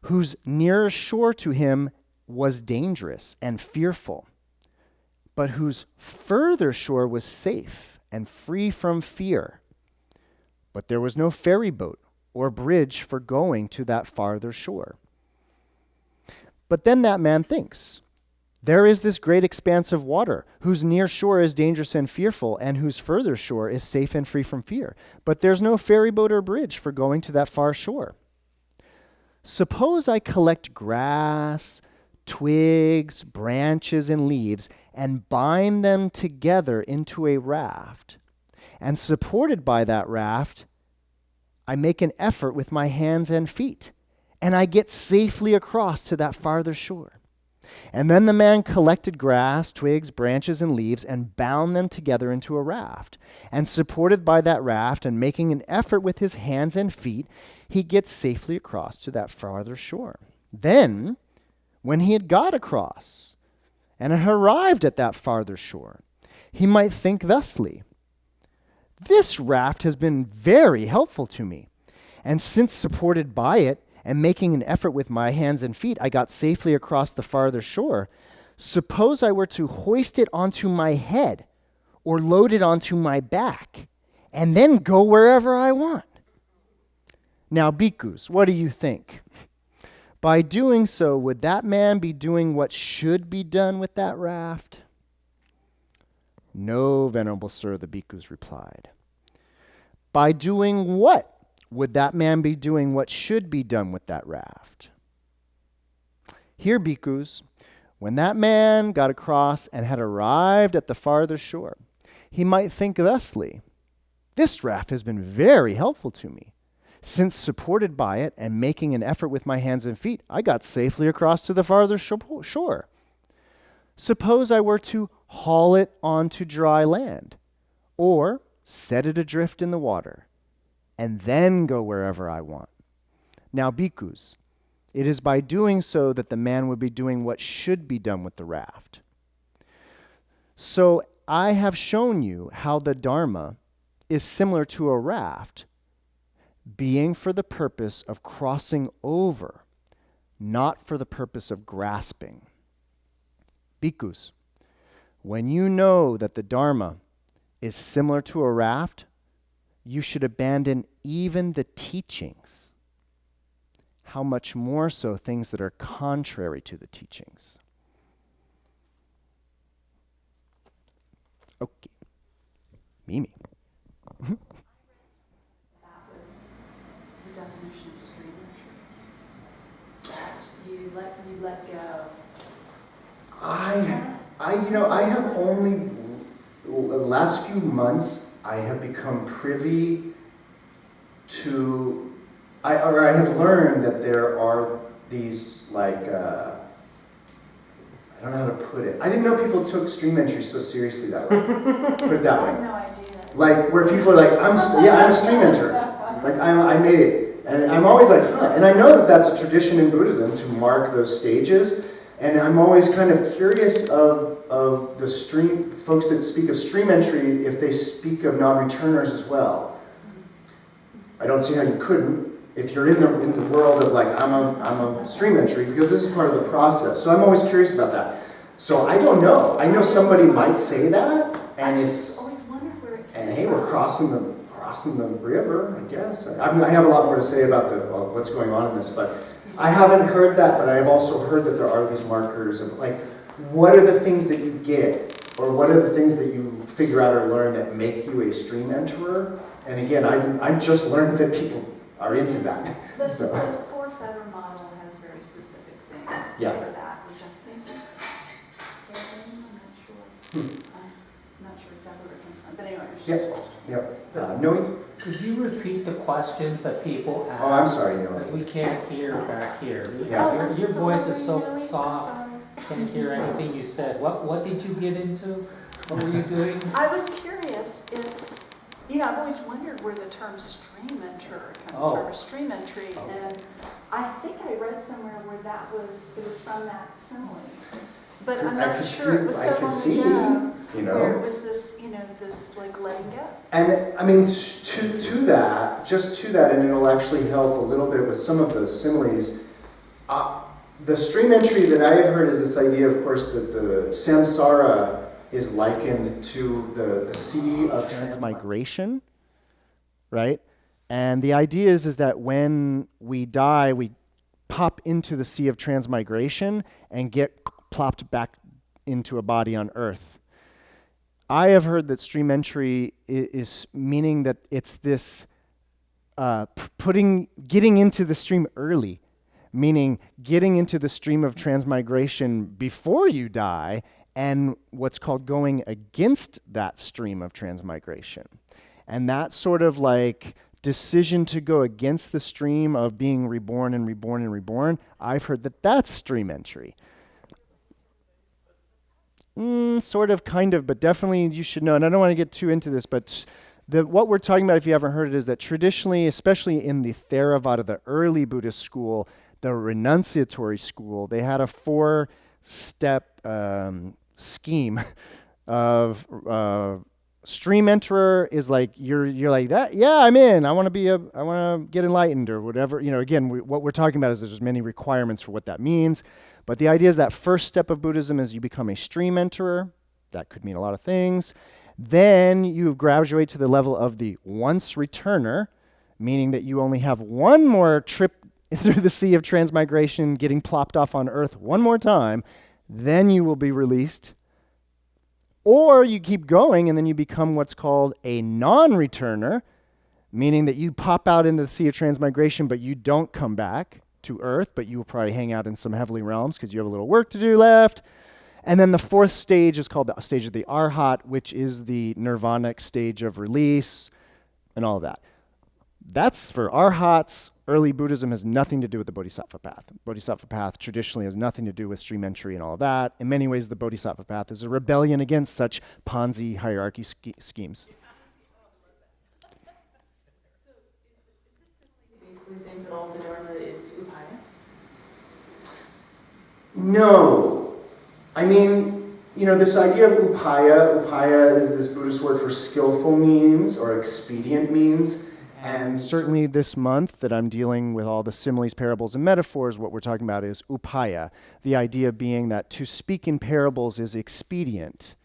Speaker 1: whose nearest shore to him was dangerous and fearful, but whose further shore was safe and free from fear. But there was no ferry boat or bridge for going to that farther shore. But then that man thinks, there is this great expanse of water, whose near shore is dangerous and fearful, and whose further shore is safe and free from fear. But there's no ferry boat or bridge for going to that far shore. Suppose I collect grass, twigs, branches, and leaves, and bind them together into a raft. And supported by that raft, I make an effort with my hands and feet, and I get safely across to that farther shore. And then the man collected grass, twigs, branches, and leaves, and bound them together into a raft. And supported by that raft, and making an effort with his hands and feet, he gets safely across to that farther shore. Then, when he had got across, and had arrived at that farther shore, he might think thusly, this raft has been very helpful to me, and since supported by it, and making an effort with my hands and feet, I got safely across the farther shore. Suppose I were to hoist it onto my head or load it onto my back and then go wherever I want. Now, bhikkhus, what do you think? By doing so, would that man be doing what should be done with that raft? No, Venerable Sir, the bhikkhus replied. By doing what? Would that man be doing what should be done with that raft? Here, bhikkhus, when that man got across and had arrived at the farther shore, he might think thusly, this raft has been very helpful to me. Since supported by it and making an effort with my hands and feet, I got safely across to the farther shore. Suppose I were to haul it onto dry land, or set it adrift in the water, and then go wherever I want. Now, bhikkhus, it is by doing so that the man would be doing what should be done with the raft. So I have shown you how the Dharma is similar to a raft, being for the purpose of crossing over, not for the purpose of grasping. Bhikkhus, when you know that the Dharma is similar to a raft, you should abandon even the teachings. How much more so things that are contrary to the teachings? Okay. Mimi.
Speaker 5: That was the definition of stream entry. That you let go.
Speaker 8: I have only, the last few months, I have become privy to, I have learned that there are these, I don't know how to put it. I didn't know people took stream entry so seriously that way. Put it that
Speaker 5: I
Speaker 8: way.
Speaker 5: had no idea.
Speaker 8: Like, where people are like, I'm a stream enter. Like, I made it. And I'm always like, huh. And I know that that's a tradition in Buddhism to mark those stages. And I'm always kind of curious of the stream, folks that speak of stream entry, if they speak of non-returners as well. I don't see how you couldn't, if you're in the world of like, I'm a stream entry, because this is part of the process. So I'm always curious about that. So I don't know. I know somebody might say that, and it's,
Speaker 5: always wondered where it
Speaker 8: and hey, we're crossing the river, I guess. I have a lot more to say about what's going on in this, but I haven't heard that, but I've also heard that there are these markers of like, what are the things that you get, or what are the things that you figure out or learn that make you a stream enterer? And again, I've just learned that people are into that.
Speaker 5: The
Speaker 8: So.
Speaker 5: four feather model has very specific things
Speaker 8: Yeah.
Speaker 5: for that, which I think is, I'm not sure. I'm not sure exactly where it comes from, but anyway, it's just.
Speaker 8: Yep. Noe?
Speaker 9: Could you repeat the questions that people ask?
Speaker 8: Oh, I'm sorry, Noe.
Speaker 9: Because we can't hear back here.
Speaker 8: Yeah.
Speaker 5: Oh, I'm
Speaker 9: Your voice is so
Speaker 5: sorry, Noe,
Speaker 9: soft,
Speaker 5: I'm
Speaker 9: can't hear anything you said. What did you get into? What were you doing?
Speaker 5: I was curious if, I've always wondered where the term stream enterer comes
Speaker 9: Oh.
Speaker 5: from, or stream entry,
Speaker 9: Okay.
Speaker 5: and I think I read somewhere where it was from that simile. But I'm
Speaker 8: I
Speaker 5: not
Speaker 8: could
Speaker 5: sure,
Speaker 8: see-
Speaker 5: it was
Speaker 8: I
Speaker 5: so
Speaker 8: could
Speaker 5: long
Speaker 8: see,
Speaker 5: ago,
Speaker 8: you know.
Speaker 5: where it was this, this like letting go.
Speaker 8: And I mean, to that, and it'll actually help a little bit with some of those similes. The stream entry that I have heard is this idea, of course, that the samsara is likened to the sea of
Speaker 1: Transmigration, right? And the idea is that when we die, we pop into the sea of transmigration and get plopped back into a body on earth. I have heard that stream entry is meaning that it's this getting into the stream early, meaning getting into the stream of transmigration before you die, and what's called going against that stream of transmigration. And that sort of like decision to go against the stream of being reborn and reborn and reborn, I've heard that that's stream entry. Sort of, kind of, but definitely you should know, and I don't want to get too into this, but what we're talking about, if you haven't heard it, is that traditionally, especially in the Theravada, the early Buddhist school, the renunciatory school, they had a 4-step scheme of stream enterer is like you're like that. Yeah, I'm in. I want to get enlightened or whatever. Again, what we're talking about is there's many requirements for what that means. But the idea is that first step of Buddhism is you become a stream enterer. That could mean a lot of things. Then you graduate to the level of the once returner, meaning that you only have one more trip through the sea of transmigration, getting plopped off on earth one more time. Then you will be released. Or you keep going and then you become what's called a non-returner, meaning that you pop out into the sea of transmigration, but you don't come back to earth, but you will probably hang out in some heavenly realms because you have a little work to do left. And then the 4th stage is called the stage of the Arhat, which is the nirvanic stage of release and all of that. That's for Arhats. Early Buddhism has nothing to do with the Bodhisattva path. Bodhisattva path traditionally has nothing to do with stream entry and all of that. In many ways, the Bodhisattva path is a rebellion against such Ponzi hierarchy schemes.
Speaker 5: So is this basically saying that all the Dharma is Upaya?
Speaker 8: No. I mean, this idea of upaya is this Buddhist word for skillful means or expedient means.
Speaker 1: And certainly this month that I'm dealing with all the similes, parables, and metaphors, what we're talking about is upaya. The idea being that to speak in parables is expedient.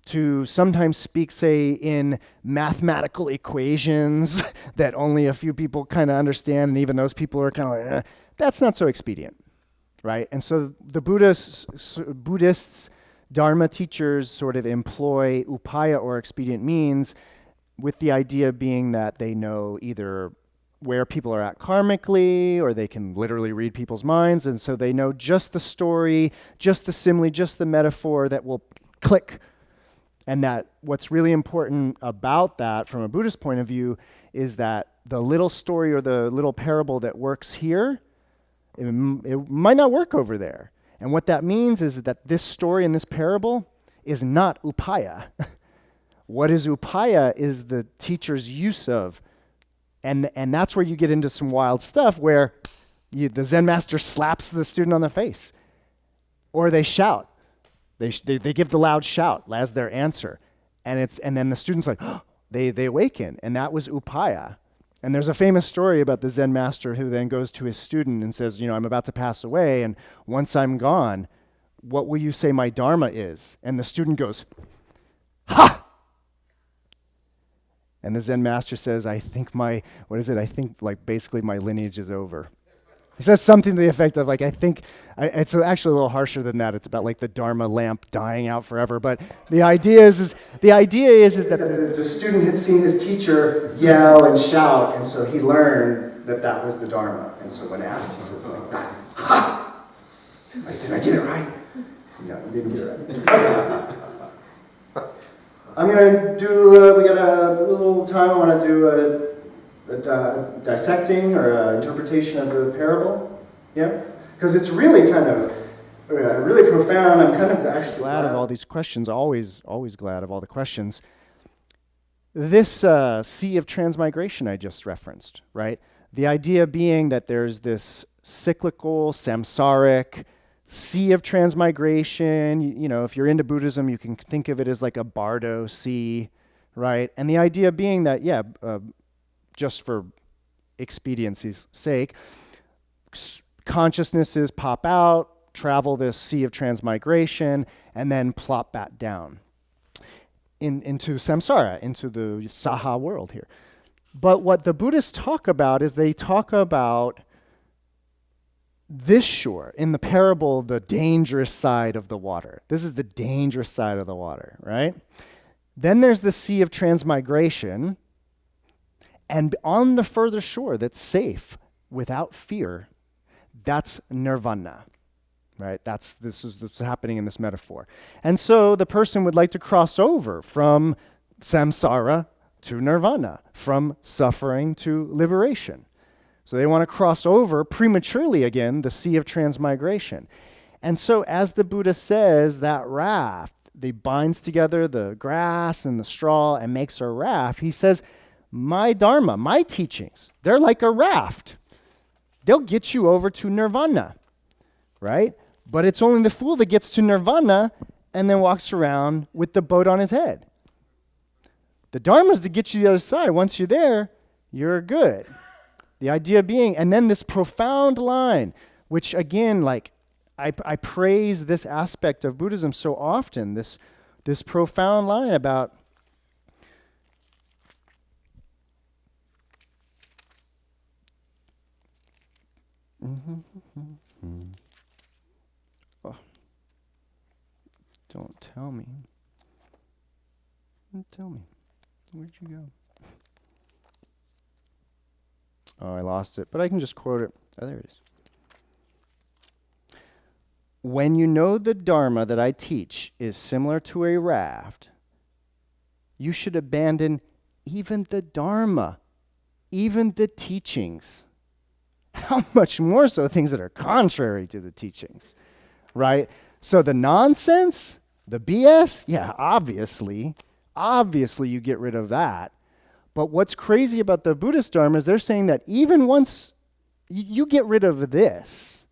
Speaker 1: To sometimes speak, say, in mathematical equations that only a few people kind of understand, and even those people are kind of like, that's not so expedient, right? And so the Buddhists, Dharma teachers sort of employ upaya or expedient means with the idea being that they know either where people are at karmically, or they can literally read people's minds, and so they know just the story, just the simile, just the metaphor that will click. And that what's really important about that from a Buddhist point of view is that the little story or the little parable that works here, it might not work over there. And what that means is that this story and this parable is not upaya. What is upaya is the teacher's use of, and that's where you get into some wild stuff where the Zen master slaps the student on the face. Or they shout. They give the loud shout as their answer. And then the students like, they awaken. And that was Upaya. And there's a famous story about the Zen master who then goes to his student and says, I'm about to pass away, and once I'm gone, what will you say my Dharma is? And the student goes, ha! And the Zen master says, I think basically my lineage is over. He says something to the effect of it's actually a little harsher than that. It's about like the Dharma lamp dying out forever. But the idea is that
Speaker 8: the student had seen his teacher yell and shout, and so he learned that was the Dharma. And so when asked, he says ha! Did I get it right? No, you didn't get it right. I'm going to do, we got a little time. I want to do a dissecting or an interpretation of the parable. Yeah? Because it's really kind of, really profound. I'm kind of actually
Speaker 1: glad of all these questions, always glad of all the questions. This sea of transmigration I just referenced, right? The idea being that there's this cyclical, samsaric sea of transmigration. If you're into Buddhism, you can think of it as like a bardo sea, right? And the idea being that, just for expediency's sake, consciousnesses pop out, travel this sea of transmigration, and then plop back down into samsara, into the saha world here. But what the Buddhists talk about is they talk about this shore, in the parable, the dangerous side of the water. This is the dangerous side of the water, right? Then there's the sea of transmigration, and on the further shore that's safe, without fear, that's nirvana, right? This is what's happening in this metaphor. And so the person would like to cross over from samsara to nirvana, from suffering to liberation. So they want to cross over prematurely again the sea of transmigration. And so as the Buddha says, that raft, they binds together the grass and the straw and makes a raft. He says, my Dharma, my teachings, they're like a raft. They'll get you over to nirvana, right? But it's only the fool that gets to nirvana and then walks around with the boat on his head. The Dharma is to get you to the other side. Once you're there, you're good. The idea being, and then this profound line, which again, I praise this aspect of Buddhism so often, this profound line about oh, don't tell me. Don't tell me. Where'd you go? Oh, I lost it, but I can just quote it. Oh, there it is. When you know the Dharma that I teach is similar to a raft, you should abandon even the Dharma, even the teachings. How much more so things that are contrary to the teachings, right? So the nonsense, the BS, yeah, obviously you get rid of that. But what's crazy about the Buddhist Dharma is they're saying that even once you get rid of this,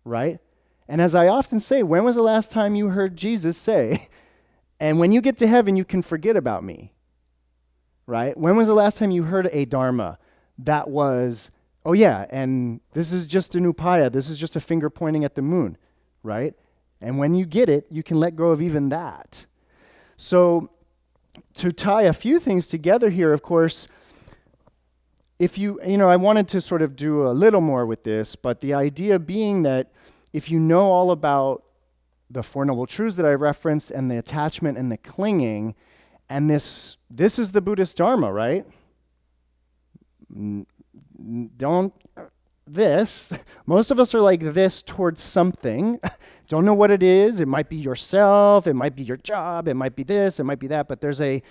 Speaker 1: right? And as I often say, when was the last time you heard Jesus say, and when you get to heaven, you can forget about me, right? When was the last time you heard a Dharma that was, oh yeah, and this is just an Upaya, this is just a finger pointing at the moon, right? And when you get it, you can let go of even that. So to tie a few things together here, of course, if I wanted to sort of do a little more with this, but the idea being that if you know all about the Four Noble Truths that I referenced and the attachment and the clinging, and this is the Buddhist Dharma, right? Most of us are like this towards something. Don't know what it is. It might be yourself. It might be your job. It might be this. It might be that. But there's an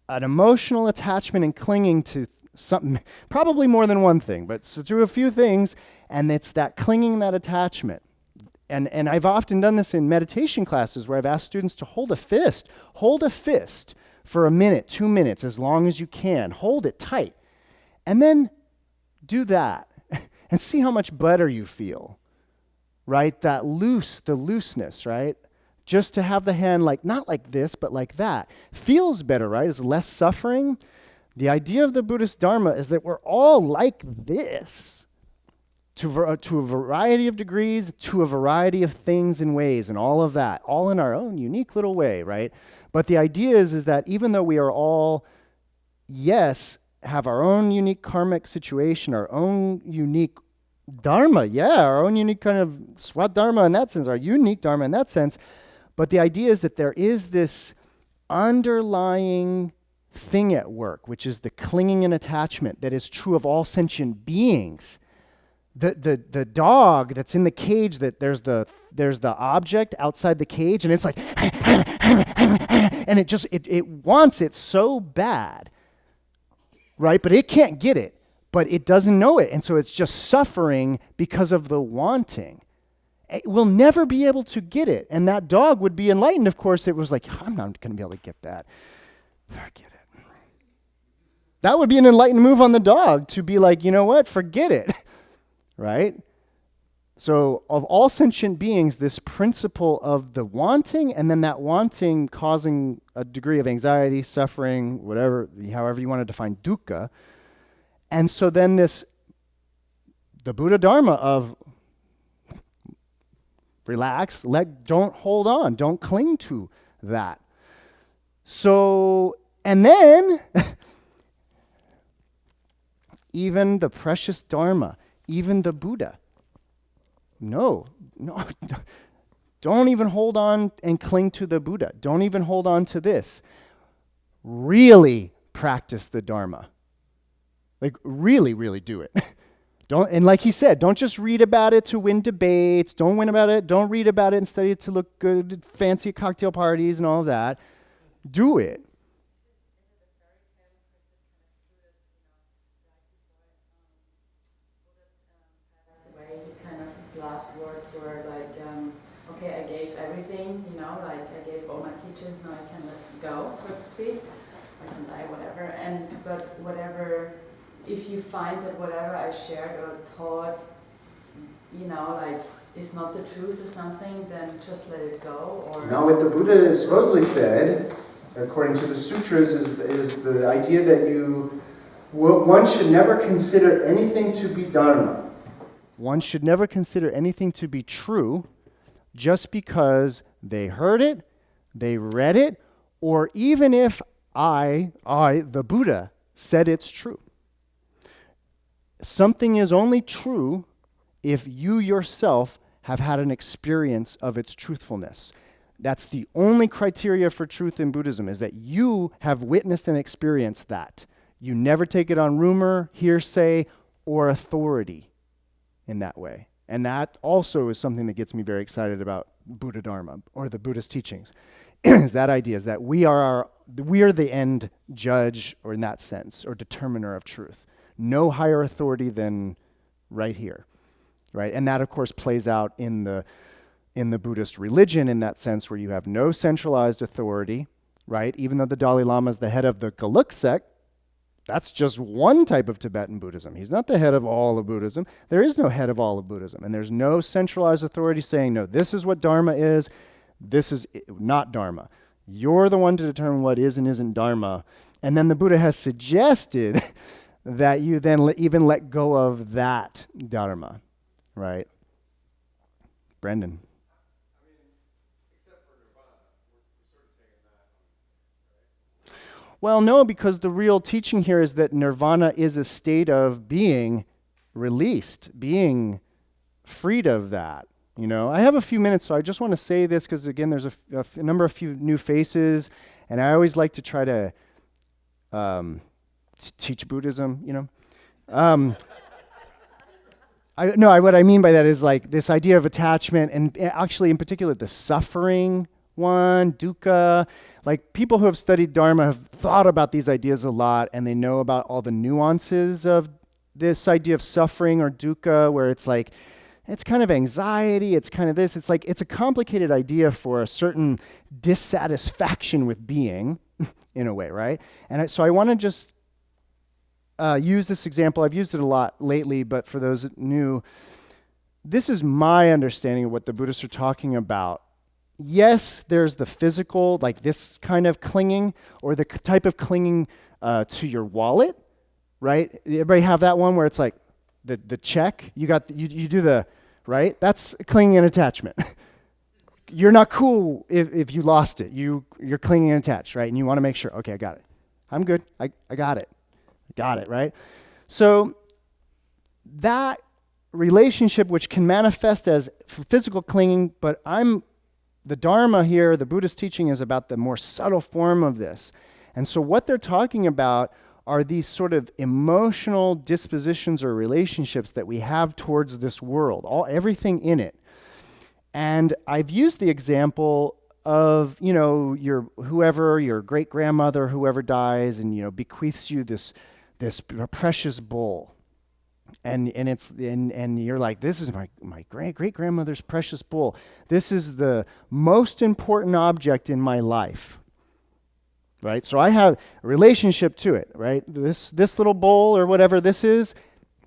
Speaker 1: emotional attachment and clinging to something, probably more than one thing, but to a few things, and it's that clinging, that attachment. And I've often done this in meditation classes where I've asked students to hold a fist for a minute, 2 minutes, as long as you can. Hold it tight. And then do that and see how much better you feel. right? The looseness, right? Just to have the hand like, not like this, but like that. Feels better, right? It's less suffering. The idea of the Buddhist Dharma is that we're all like this to a variety of degrees, to a variety of things and ways and all of that, all in our own unique little way, right? But the idea is that even though we are all, yes, have our own unique karmic situation, our own unique Dharma, our own unique kind of Swat Dharma in that sense, our unique Dharma in that sense, but the idea is that there is this underlying thing at work, which is the clinging and attachment that is true of all sentient beings. The dog that's in the cage, that there's the object outside the cage, and it's like, and it wants it so bad, right? But it can't get it, but it doesn't know it, and so it's just suffering because of the wanting. It will never be able to get it, and that dog would be enlightened, of course. It was like, I'm not going to be able to get that. Forget it. That would be an enlightened move on the dog, to be like, you know what, forget it, right? So of all sentient beings, this principle of the wanting, and then that wanting causing a degree of anxiety, suffering, whatever, however you want to define dukkha. And so then the Buddha Dharma of relax, don't hold on, don't cling to that. So, and then even the precious Dharma, even the Buddha, no, don't even hold on and cling to the Buddha. Don't even hold on to this. Really practice the Dharma. Like really, really do it. And like he said, don't just read about it to win debates. Don't read about it and study it to look good at fancy cocktail parties and all of that. Do it.
Speaker 5: His last words were like, okay, I gave everything, like I gave all my teachings, now I can let go, so to speak. I can die, whatever. But whatever, if you find that whatever I shared or taught, like is not the truth or something, then just let it go. Or
Speaker 8: now, what the Buddha supposedly said, according to the sutras, is the idea that one should never consider anything to be Dharma.
Speaker 1: One should never consider anything to be true just because they heard it, they read it, or even if I, the Buddha, said it's true. Something is only true if you yourself have had an experience of its truthfulness. That's the only criteria for truth in Buddhism, is that you have witnessed and experienced that. You never take it on rumor, hearsay, or authority in that way. And that also is something that gets me very excited about Buddha Dharma, or the Buddhist teachings, is that idea, is that we are the end judge, or in that sense, or determiner of truth. No higher authority than right here, right? And that, of course, plays out in the Buddhist religion in that sense, where you have no centralized authority, right? Even though the Dalai Lama is the head of the Geluk sect, that's just one type of Tibetan Buddhism. He's not the head of all of Buddhism. There is no head of all of Buddhism, and there's no centralized authority saying, no, this is what Dharma is, this is not Dharma. You're the one to determine what is and isn't Dharma. And then the Buddha has suggested that you then even let go of that Dharma, right? Brendan. Well, no, because the real teaching here is that nirvana is a state of being released, being freed of that. I have a few minutes, so I just want to say this because, again, there's a number of few new faces, and I always like to try to teach Buddhism, what I mean by that is like this idea of attachment, and actually in particular the suffering one, dukkha. Like people who have studied Dharma have thought about these ideas a lot, and they know about all the nuances of this idea of suffering or dukkha, where it's like, it's kind of anxiety, it's kind of this, it's like, it's a complicated idea for a certain dissatisfaction with being, in a way, right? And so I want to just use this example. I've used it a lot lately, but for those new, this is my understanding of what the Buddhists are talking about. Yes, there's the physical, like this kind of clinging, or the type of clinging to your wallet, right? Everybody have that one where it's like the check, you do the, right? That's clinging and attachment. You're not cool if you lost it. You're clinging and attached, right? And you want to make sure, okay, I got it. I'm good. I got it. Got it, right? So that relationship, which can manifest as physical clinging, but the Dharma here, the Buddhist teaching is about the more subtle form of this. And so what they're talking about are these sort of emotional dispositions or relationships that we have towards this world, everything in it. And I've used the example of, your great-grandmother, whoever dies, and, bequeaths you this precious bowl. And you're like, this is my great-grandmother's precious bowl. This is the most important object in my life, right? So I have a relationship to it, right? This little bowl or whatever this is,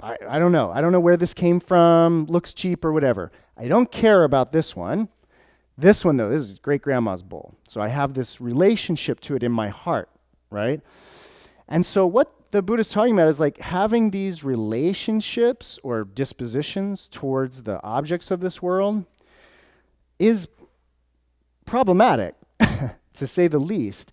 Speaker 1: I don't know. I don't know where this came from, looks cheap or whatever. I don't care about this one. This one, though, this is great-grandma's bowl. So I have this relationship to it in my heart, right? And so what the Buddha is talking about is like having these relationships or dispositions towards the objects of this world is problematic, to say the least.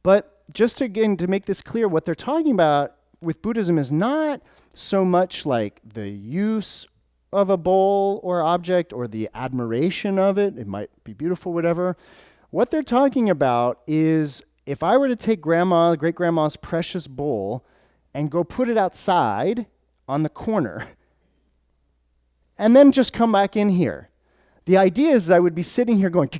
Speaker 1: But just again, to make this clear, what they're talking about with Buddhism is not so much like the use of a bowl or object or the admiration of it. It might be beautiful, whatever. What they're talking about is if I were to take great-grandma's precious bowl and go put it outside on the corner and then just come back in here, the idea is I would be sitting here going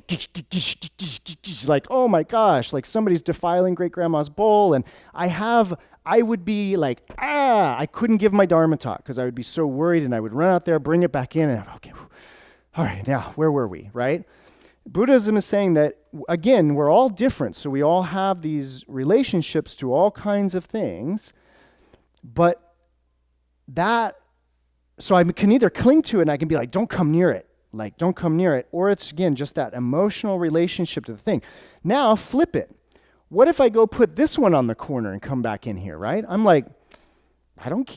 Speaker 1: like, oh my gosh, like somebody's defiling great-grandma's bowl, and I would be like, I couldn't give my Dharma talk because I would be so worried, and I would run out there, bring it back in, and okay, all right, now, where were we, right? Buddhism is saying that, again, we're all different, so we all have these relationships to all kinds of things, but so I can either cling to it and I can be like, don't come near it, or it's, again, just that emotional relationship to the thing. Now, flip it. What if I go put this one on the corner and come back in here, right? I'm like,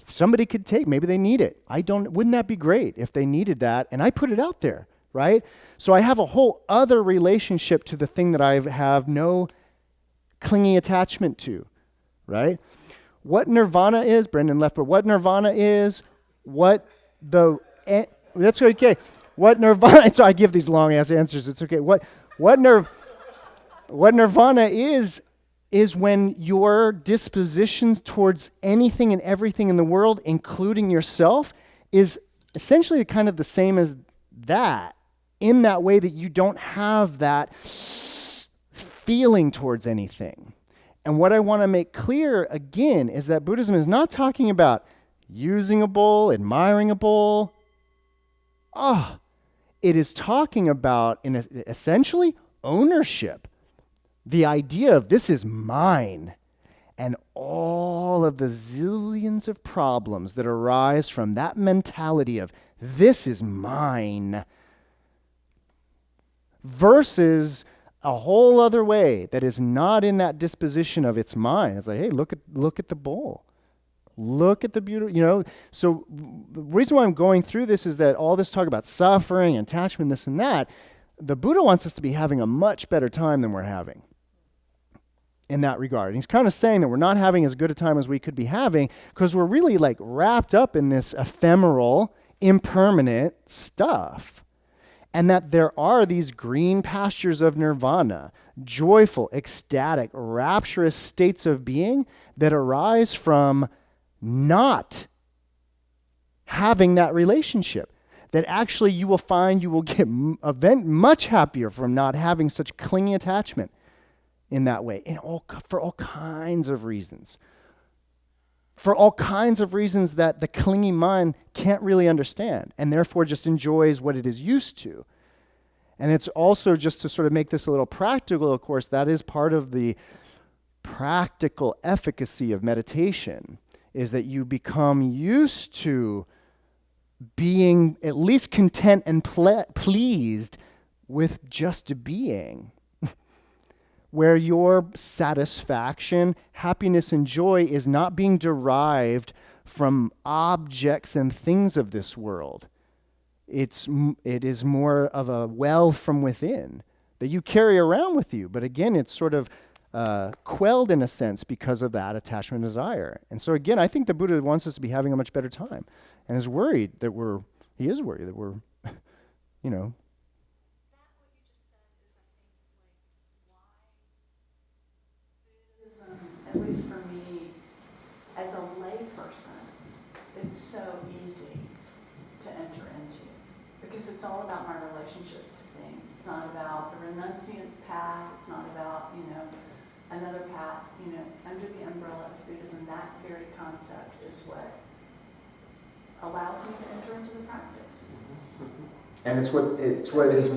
Speaker 1: somebody could take, maybe they need it. Wouldn't that be great if they needed that and I put it out there, right? So I have a whole other relationship to the thing that I have no clinging attachment to, right? What nirvana is, Brendan left, but what nirvana is, that's okay. What nirvana, so I give these long ass answers, it's okay. What nirvana is when your disposition towards anything and everything in the world, including yourself, is essentially kind of the same as that, in that way that you don't have that feeling towards anything. And what I want to make clear, again, is that Buddhism is not talking about using a bowl, admiring a bowl. It is talking about, essentially, ownership. The idea of this is mine, and all of the zillions of problems that arise from that mentality of this is mine, versus a whole other way that is not in that disposition of it's mine. It's like, hey, look at the bowl. Look at the beauty, So the reason why I'm going through this is that all this talk about suffering, attachment, this and that, the Buddha wants us to be having a much better time than we're having in that regard. And he's kind of saying that we're not having as good a time as we could be having because we're really like wrapped up in this ephemeral, impermanent stuff. And that there are these green pastures of nirvana, joyful, ecstatic, rapturous states of being that arise from not having that relationship. That actually you will find you will get much happier from not having such clinging attachment in that way, for all kinds of reasons. For all kinds of reasons that the clinging mind can't really understand, and therefore just enjoys what it is used to. And it's also, just to sort of make this a little practical, of course, that is part of the practical efficacy of meditation, is that you become used to being at least content and pleased with just being, where your satisfaction, happiness, and joy is not being derived from objects and things of this world. It is more of a well from within that you carry around with you. But again, it's sort of quelled in a sense because of that attachment and desire. And so again, I think the Buddha wants us to be having a much better time and is worried that he is worried that we're, you know.
Speaker 10: That what you just said is, I think, like, why Buddhism, at least for me, as a lay person, it's so easy to enter into. Because it's all about my relationships to things. It's not about the renunciant path. It's not about, another path. Under the umbrella of Buddhism, that very concept is what allows me to enter into the practice.
Speaker 8: And it's what has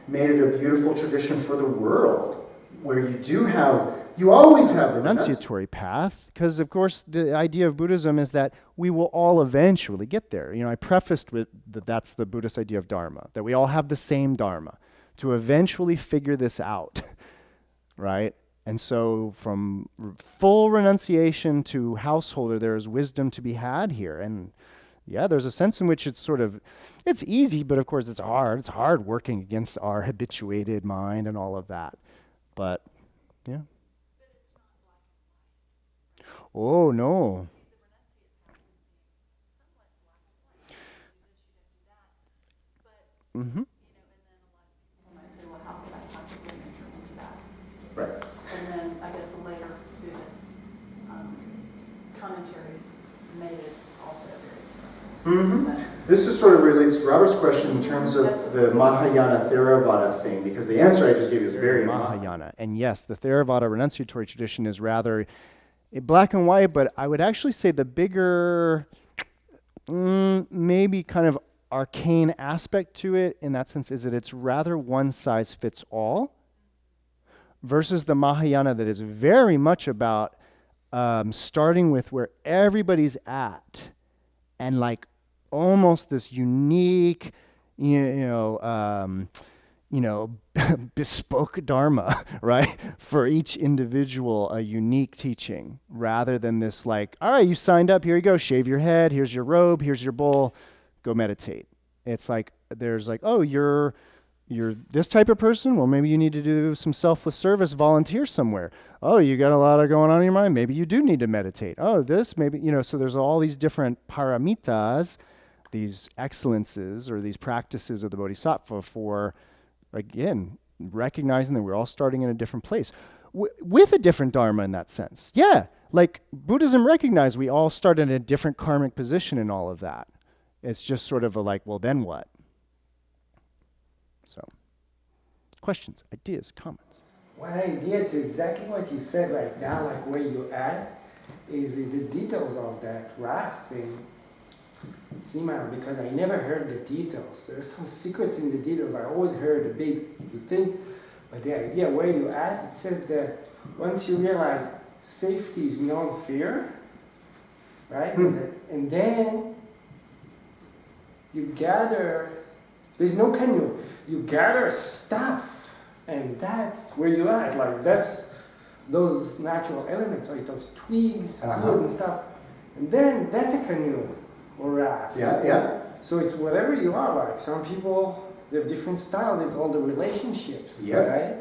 Speaker 8: made it a beautiful tradition for the world, where you always have the
Speaker 1: renunciatory path, because of course the idea of Buddhism is that we will all eventually get there. I prefaced with that's the Buddhist idea of Dharma, that we all have the same Dharma, to eventually figure this out, right? And so from full renunciation to householder, there is wisdom to be had here. And yeah, there's a sense in which it's easy, but of course it's hard. It's hard working against our habituated mind and all of that. But yeah.
Speaker 10: But it's not black and white.
Speaker 1: Oh, no.
Speaker 10: The renunciate path is being somewhat black and white. You don't do this, you don't do that. But,
Speaker 1: Mm-hmm.
Speaker 10: and then a lot of people might say, well, how could I possibly enter into that?
Speaker 8: Right.
Speaker 10: And then I guess the later Buddhist commentaries made it also very accessible.
Speaker 8: Mm-hmm. This is sort of relates to Robert's question in terms of the Mahayana Theravada thing, because the answer I just gave you is very
Speaker 1: Mahayana. And yes, the Theravada renunciatory tradition is rather black and white, but I would actually say the bigger, maybe kind of arcane aspect to it in that sense is that it's rather one size fits all, versus the Mahayana that is very much about starting with where everybody's at and like almost this unique, bespoke Dharma, right? For each individual, a unique teaching, rather than this like, all right, you signed up, here you go, shave your head, here's your robe, here's your bowl, go meditate. It's like, there's like, oh, you're this type of person? Well, maybe you need to do some selfless service, volunteer somewhere. Oh, you got a lot going on in your mind? Maybe you do need to meditate. Oh, this, maybe, so there's all these different paramitas, these excellences or these practices of the Bodhisattva for, again, recognizing that we're all starting in a different place with a different Dharma in that sense. Yeah, like Buddhism recognized we all start in a different karmic position in all of that. It's just sort of a like, well, then what? So, questions, ideas, comments?
Speaker 11: One idea to exactly what you said right now, like where you at, is in the details of that Raft thing, simile, because I never heard the details. There's some secrets in the details. I always heard the big thing, but the idea where you at, it says that once you realize safety is non-fear, right? And then you gather, there's no canoe. You gather stuff, and that's where you at. Like that's those natural elements, like those twigs, wood and stuff. And then that's a canoe or raft.
Speaker 8: Yeah.
Speaker 11: So it's whatever you are. Like some people, they have different styles. It's all the relationships.
Speaker 8: Yeah.
Speaker 11: Right.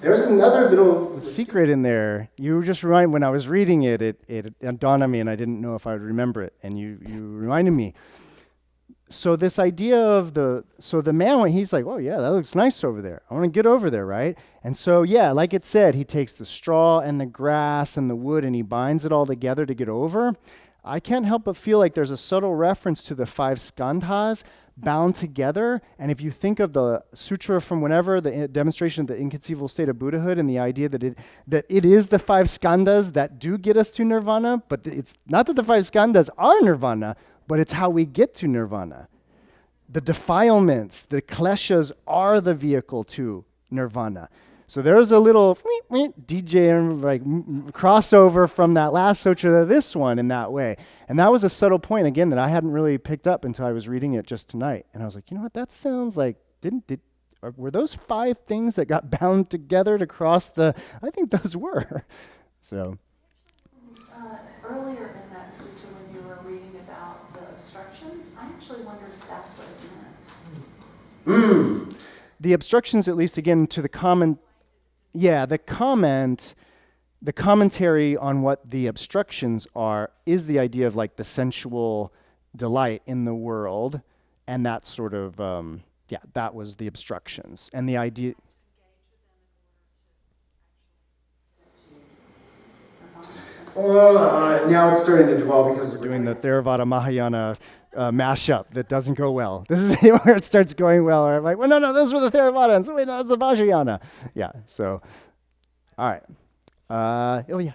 Speaker 8: There's another little
Speaker 1: secret in there. You just remind, when I was reading it, it dawned on me, and I didn't know if I would remember it. And you reminded me. So this idea of the man, he's like, oh yeah, that looks nice over there. I want to get over there, right? And so yeah, like it said, he takes the straw and the grass and the wood and he binds it all together to get over. I can't help but feel like there's a subtle reference to the 5 skandhas bound together. And if you think of the sutra from whenever, the demonstration of the inconceivable state of Buddhahood and the idea that it is the 5 skandhas that do get us to nirvana, but it's not that the 5 skandhas are nirvana, but it's how we get to nirvana. The defilements, the kleshas are the vehicle to nirvana. So there's a little DJ like crossover from that last sutra to this one in that way. And that was a subtle point, again, that I hadn't really picked up until I was reading it just tonight. And I was like, you know what, that sounds like, were those 5 things that got bound together to cross the, I think those were. So.
Speaker 10: Earlier in that sutra when you were reading about the obstructions, I actually wondered if that's what it meant.
Speaker 1: The obstructions, at least again, to the the commentary on what the obstructions are is the idea of like the sensual delight in the world, and that sort of, that was the obstructions. And the idea...
Speaker 8: Now it's starting to devolve because
Speaker 1: we're doing the Theravada Mahayana mashup that doesn't go well. This is where it starts going well. Or I'm like, well, no, those were the Theravadans. Wait, no, that's the Vajrayana. Yeah, so, all right. Oh, yeah.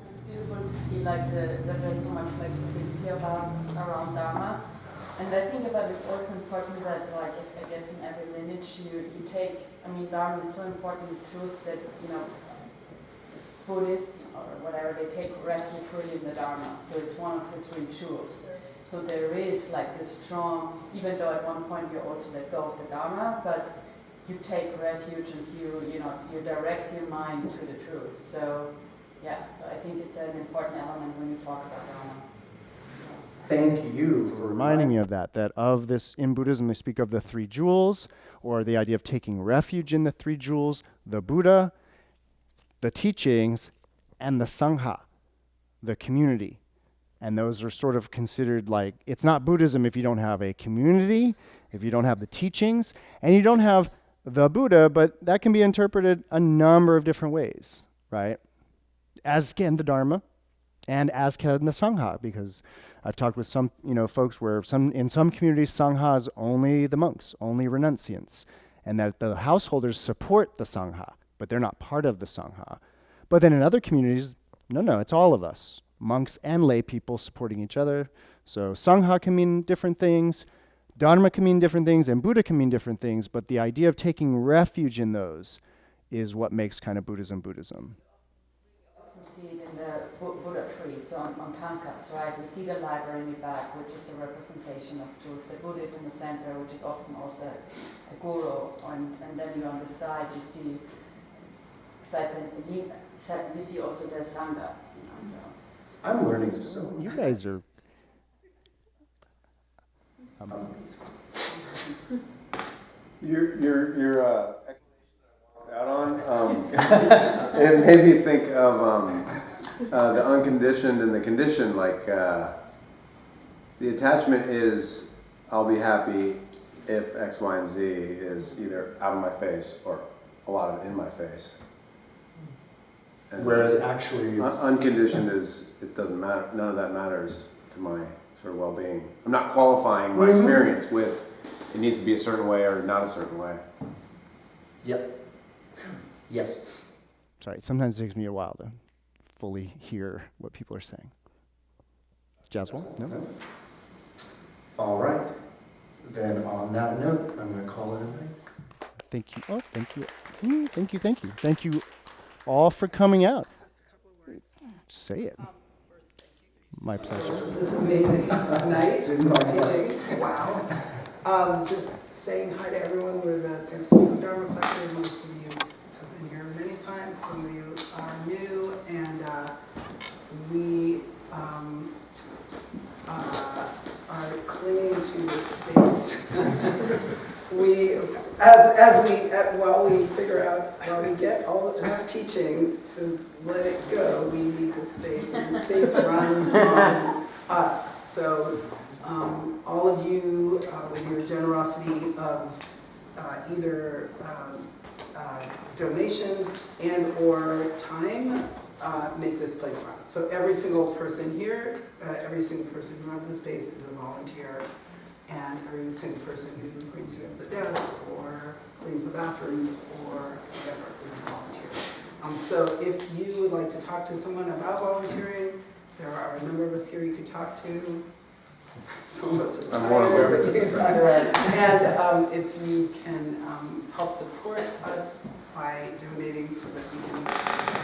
Speaker 5: It's beautiful to see like that there's so much flexibility around Dharma. And I think about it's also important that, like, I guess in every lineage you take, I mean, Dharma is so important truth that, Buddhists or whatever, they take refuge really in the Dharma. So it's one of the 3 jewels. So there is like this strong, even though at one point you also let go of the Dharma, but you take refuge and you direct your mind to the truth. So so I think it's an important element when you talk about Dharma.
Speaker 8: Thank you for
Speaker 1: reminding me of that of this, in Buddhism they speak of the 3 jewels, or the idea of taking refuge in the 3 jewels, the Buddha, the teachings, and the Sangha, the community. And those are sort of considered like, it's not Buddhism if you don't have a community, if you don't have the teachings, and you don't have the Buddha, but that can be interpreted a number of different ways, right? As can the Dharma, and as can the Sangha, because I've talked with some, folks where in some communities, Sangha is only the monks, only renunciants, and that the householders support the Sangha, but they're not part of the Sangha. But then in other communities, no, it's all of us, monks and lay people supporting each other. So Sangha can mean different things, Dharma can mean different things, and Buddha can mean different things, but the idea of taking refuge in those is what makes kind of Buddhism Buddhism.
Speaker 5: You see it in the Buddha tree, so on Tankas, right? You see the library in the back, which is the representation of truth. The Buddha is in the center, which is often also a guru, and then you on the side, you see you see also the Sangha. So.
Speaker 8: I'm learning so.
Speaker 1: You guys are.
Speaker 12: Your explanation I walked out on, it made me think of the unconditioned and the conditioned. Like the attachment is, I'll be happy if X, Y, and Z is either out of my face or a lot of it in my face. And
Speaker 8: whereas actually
Speaker 12: unconditioned is, it doesn't matter, none of that matters to my sort of well-being. I'm not qualifying my experience with it needs to be a certain way or not a certain way.
Speaker 8: Yep. Yes.
Speaker 1: Sorry, sometimes it takes me a while to fully hear what people are saying. Jaswal? No?
Speaker 8: All right. Then on that note, I'm going to call it a night.
Speaker 1: Thank you. Oh, thank you. Thank you. Thank you all for coming out. Say it. My pleasure.
Speaker 7: This amazing night teaching. Wow. Just saying hi to everyone with San Francisco Dharma Collective. Most of you have been here many times. Some of you are new, and we are clinging to this space. While we figure out, while we get all enough teachings to let it go, we need the space, and the space runs on us. So all of you, with your generosity of either donations and or time, make this place run. So every single person here, every single person who runs the space is a volunteer, and every single person who brings you up the desk or cleans the bathrooms or whatever is a volunteer. So if you would like to talk to someone about volunteering, there are a number of us here you could talk to. Some of us are tired. And if you can help support us by donating so that we can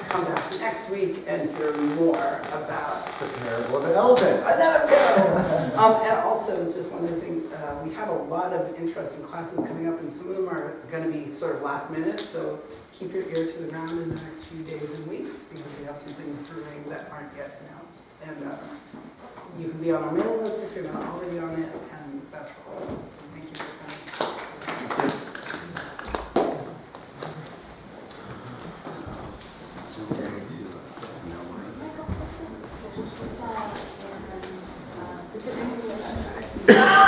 Speaker 7: come back next week and hear more about
Speaker 6: The parable of the elephant.
Speaker 7: another parable. And also, just one other thing, we have a lot of interesting classes coming up, and some of them are going to be sort of last minute, so keep your ear to the ground in the next few days and weeks, because we have some things brewing that aren't yet announced. And you can be on our mailing list if you're not already on it, and that's all. So thank you for coming.
Speaker 10: Is it